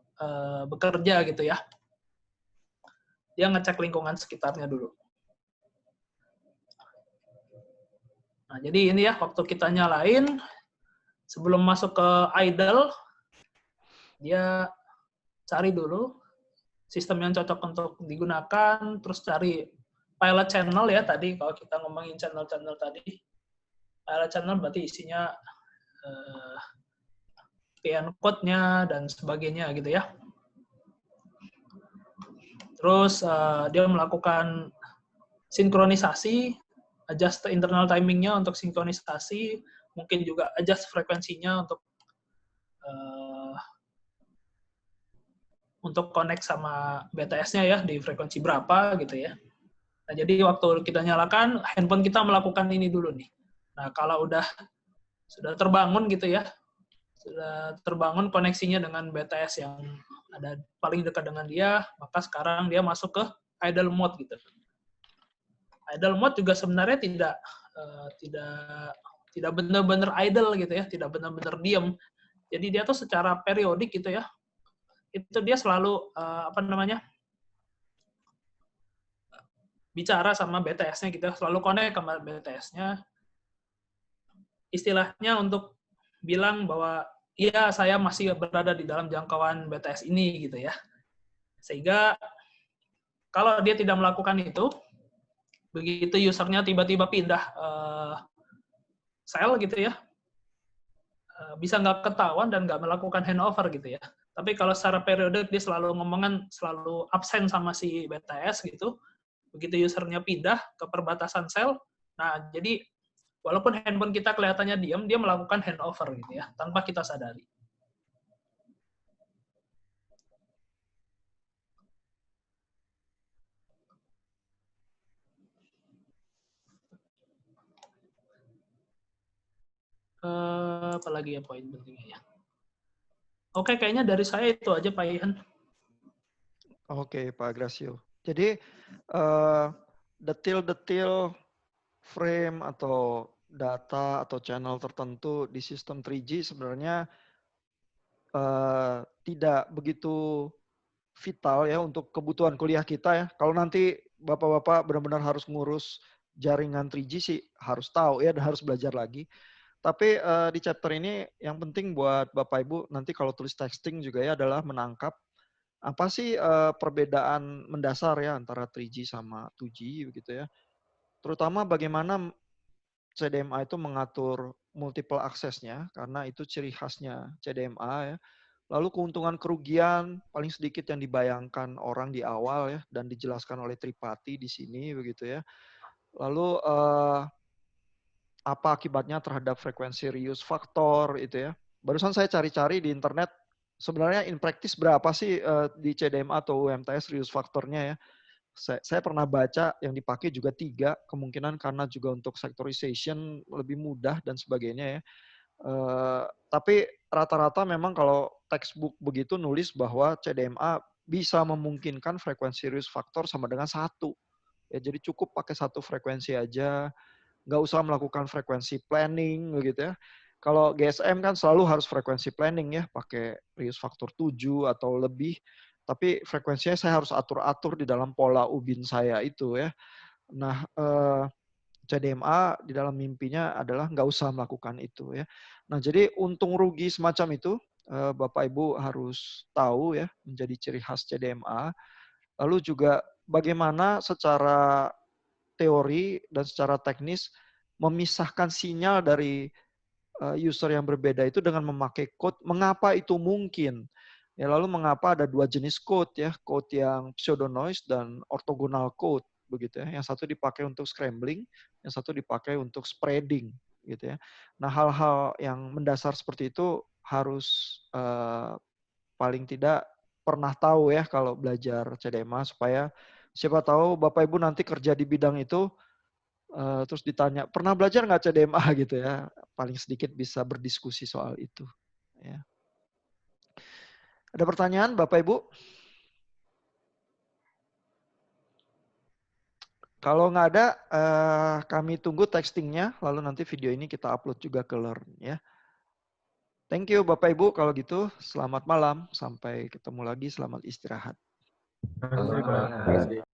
[SPEAKER 1] bekerja gitu ya. Dia ngecek lingkungan sekitarnya dulu. Nah, jadi ini ya, waktu kita nyalain, sebelum masuk ke idle, dia cari dulu sistem yang cocok untuk digunakan, terus cari pilot channel ya, tadi kalau kita ngomongin channel-channel tadi. Pilot channel berarti isinya PN code-nya dan sebagainya gitu ya. Terus dia melakukan sinkronisasi, adjust internal timing-nya untuk sinkronisasi, mungkin juga adjust frekuensinya untuk connect sama BTS-nya ya, di frekuensi berapa gitu ya. Nah, jadi waktu kita nyalakan, handphone kita melakukan ini dulu nih. Nah, kalau udah sudah terbangun gitu ya, sudah terbangun koneksinya dengan BTS yang ada paling dekat dengan dia, maka sekarang dia masuk ke idle mode gitu. Idle mode juga sebenarnya tidak benar-benar idle gitu ya, tidak benar-benar diam. Jadi dia tuh secara periodik gitu ya, itu dia selalu bicara sama BTS-nya gitu, selalu connect sama BTS-nya. Istilahnya untuk bilang bahwa iya saya masih berada di dalam jangkauan BTS ini gitu ya. Sehingga kalau dia tidak melakukan itu, begitu usernya tiba-tiba pindah sel gitu ya, bisa nggak ketahuan dan nggak melakukan handover gitu ya. Tapi kalau secara periodik dia selalu ngomongan, selalu absen sama si BTS gitu, begitu usernya pindah ke perbatasan sel, nah jadi walaupun handphone kita kelihatannya diam, dia melakukan handover gitu ya, tanpa kita sadari. Apalagi ya poin pentingnya ya. Oke, kayaknya dari saya itu aja Pak Ihan.
[SPEAKER 2] Oke, Pak Gracio. Jadi detil-detil frame atau data atau channel tertentu di sistem 3G sebenarnya tidak begitu vital ya untuk kebutuhan kuliah kita ya. Kalau nanti Bapak-Bapak benar-benar harus ngurus jaringan 3G sih harus tahu ya dan harus belajar lagi. Tapi di chapter ini yang penting buat Bapak Ibu nanti kalau tulis texting juga ya adalah menangkap apa sih perbedaan mendasar ya antara 3G sama 2G begitu ya. Terutama bagaimana CDMA itu mengatur multiple aksesnya karena itu ciri khasnya CDMA ya. Lalu keuntungan kerugian paling sedikit yang dibayangkan orang di awal ya dan dijelaskan oleh Tripati di sini begitu ya. Lalu apa akibatnya terhadap frekuensi reuse faktor itu ya. Barusan saya cari-cari di internet sebenarnya in practice berapa sih di CDMA atau UMTS reuse faktornya ya. Saya pernah baca yang dipakai juga 3, kemungkinan karena juga untuk sectorization lebih mudah dan sebagainya ya. Tapi rata-rata memang kalau textbook begitu nulis bahwa CDMA bisa memungkinkan frekuensi reuse faktor sama dengan 1. Ya, jadi cukup pakai 1 frekuensi aja, nggak usah melakukan frekuensi planning begitu ya. Kalau GSM kan selalu harus frekuensi planning ya, pakai reuse faktor 7 atau lebih. Tapi frekuensinya saya harus atur-atur di dalam pola ubin saya itu ya. Nah, CDMA di dalam mimpinya adalah nggak usah melakukan itu ya. Nah, jadi untung rugi semacam itu Bapak Ibu harus tahu ya, menjadi ciri khas CDMA. Lalu juga bagaimana secara teori dan secara teknis memisahkan sinyal dari user yang berbeda itu dengan memakai code. Mengapa itu mungkin? Ya, lalu mengapa ada 2 jenis code ya, code yang pseudonoise dan orthogonal code begitu ya. Yang satu dipakai untuk scrambling, yang satu dipakai untuk spreading gitu ya. Nah, hal-hal yang mendasar seperti itu harus paling tidak pernah tahu ya kalau belajar CDMA supaya siapa tahu Bapak Ibu nanti kerja di bidang itu terus ditanya pernah belajar nggak CDMA gitu ya, paling sedikit bisa berdiskusi soal itu ya. Ada pertanyaan Bapak Ibu? Kalau nggak ada, kami tunggu textingnya, lalu nanti video ini kita upload juga ke Learn ya. Thank you Bapak Ibu kalau gitu, selamat malam, sampai ketemu lagi, selamat istirahat.
[SPEAKER 5] Terima kasih, Pak.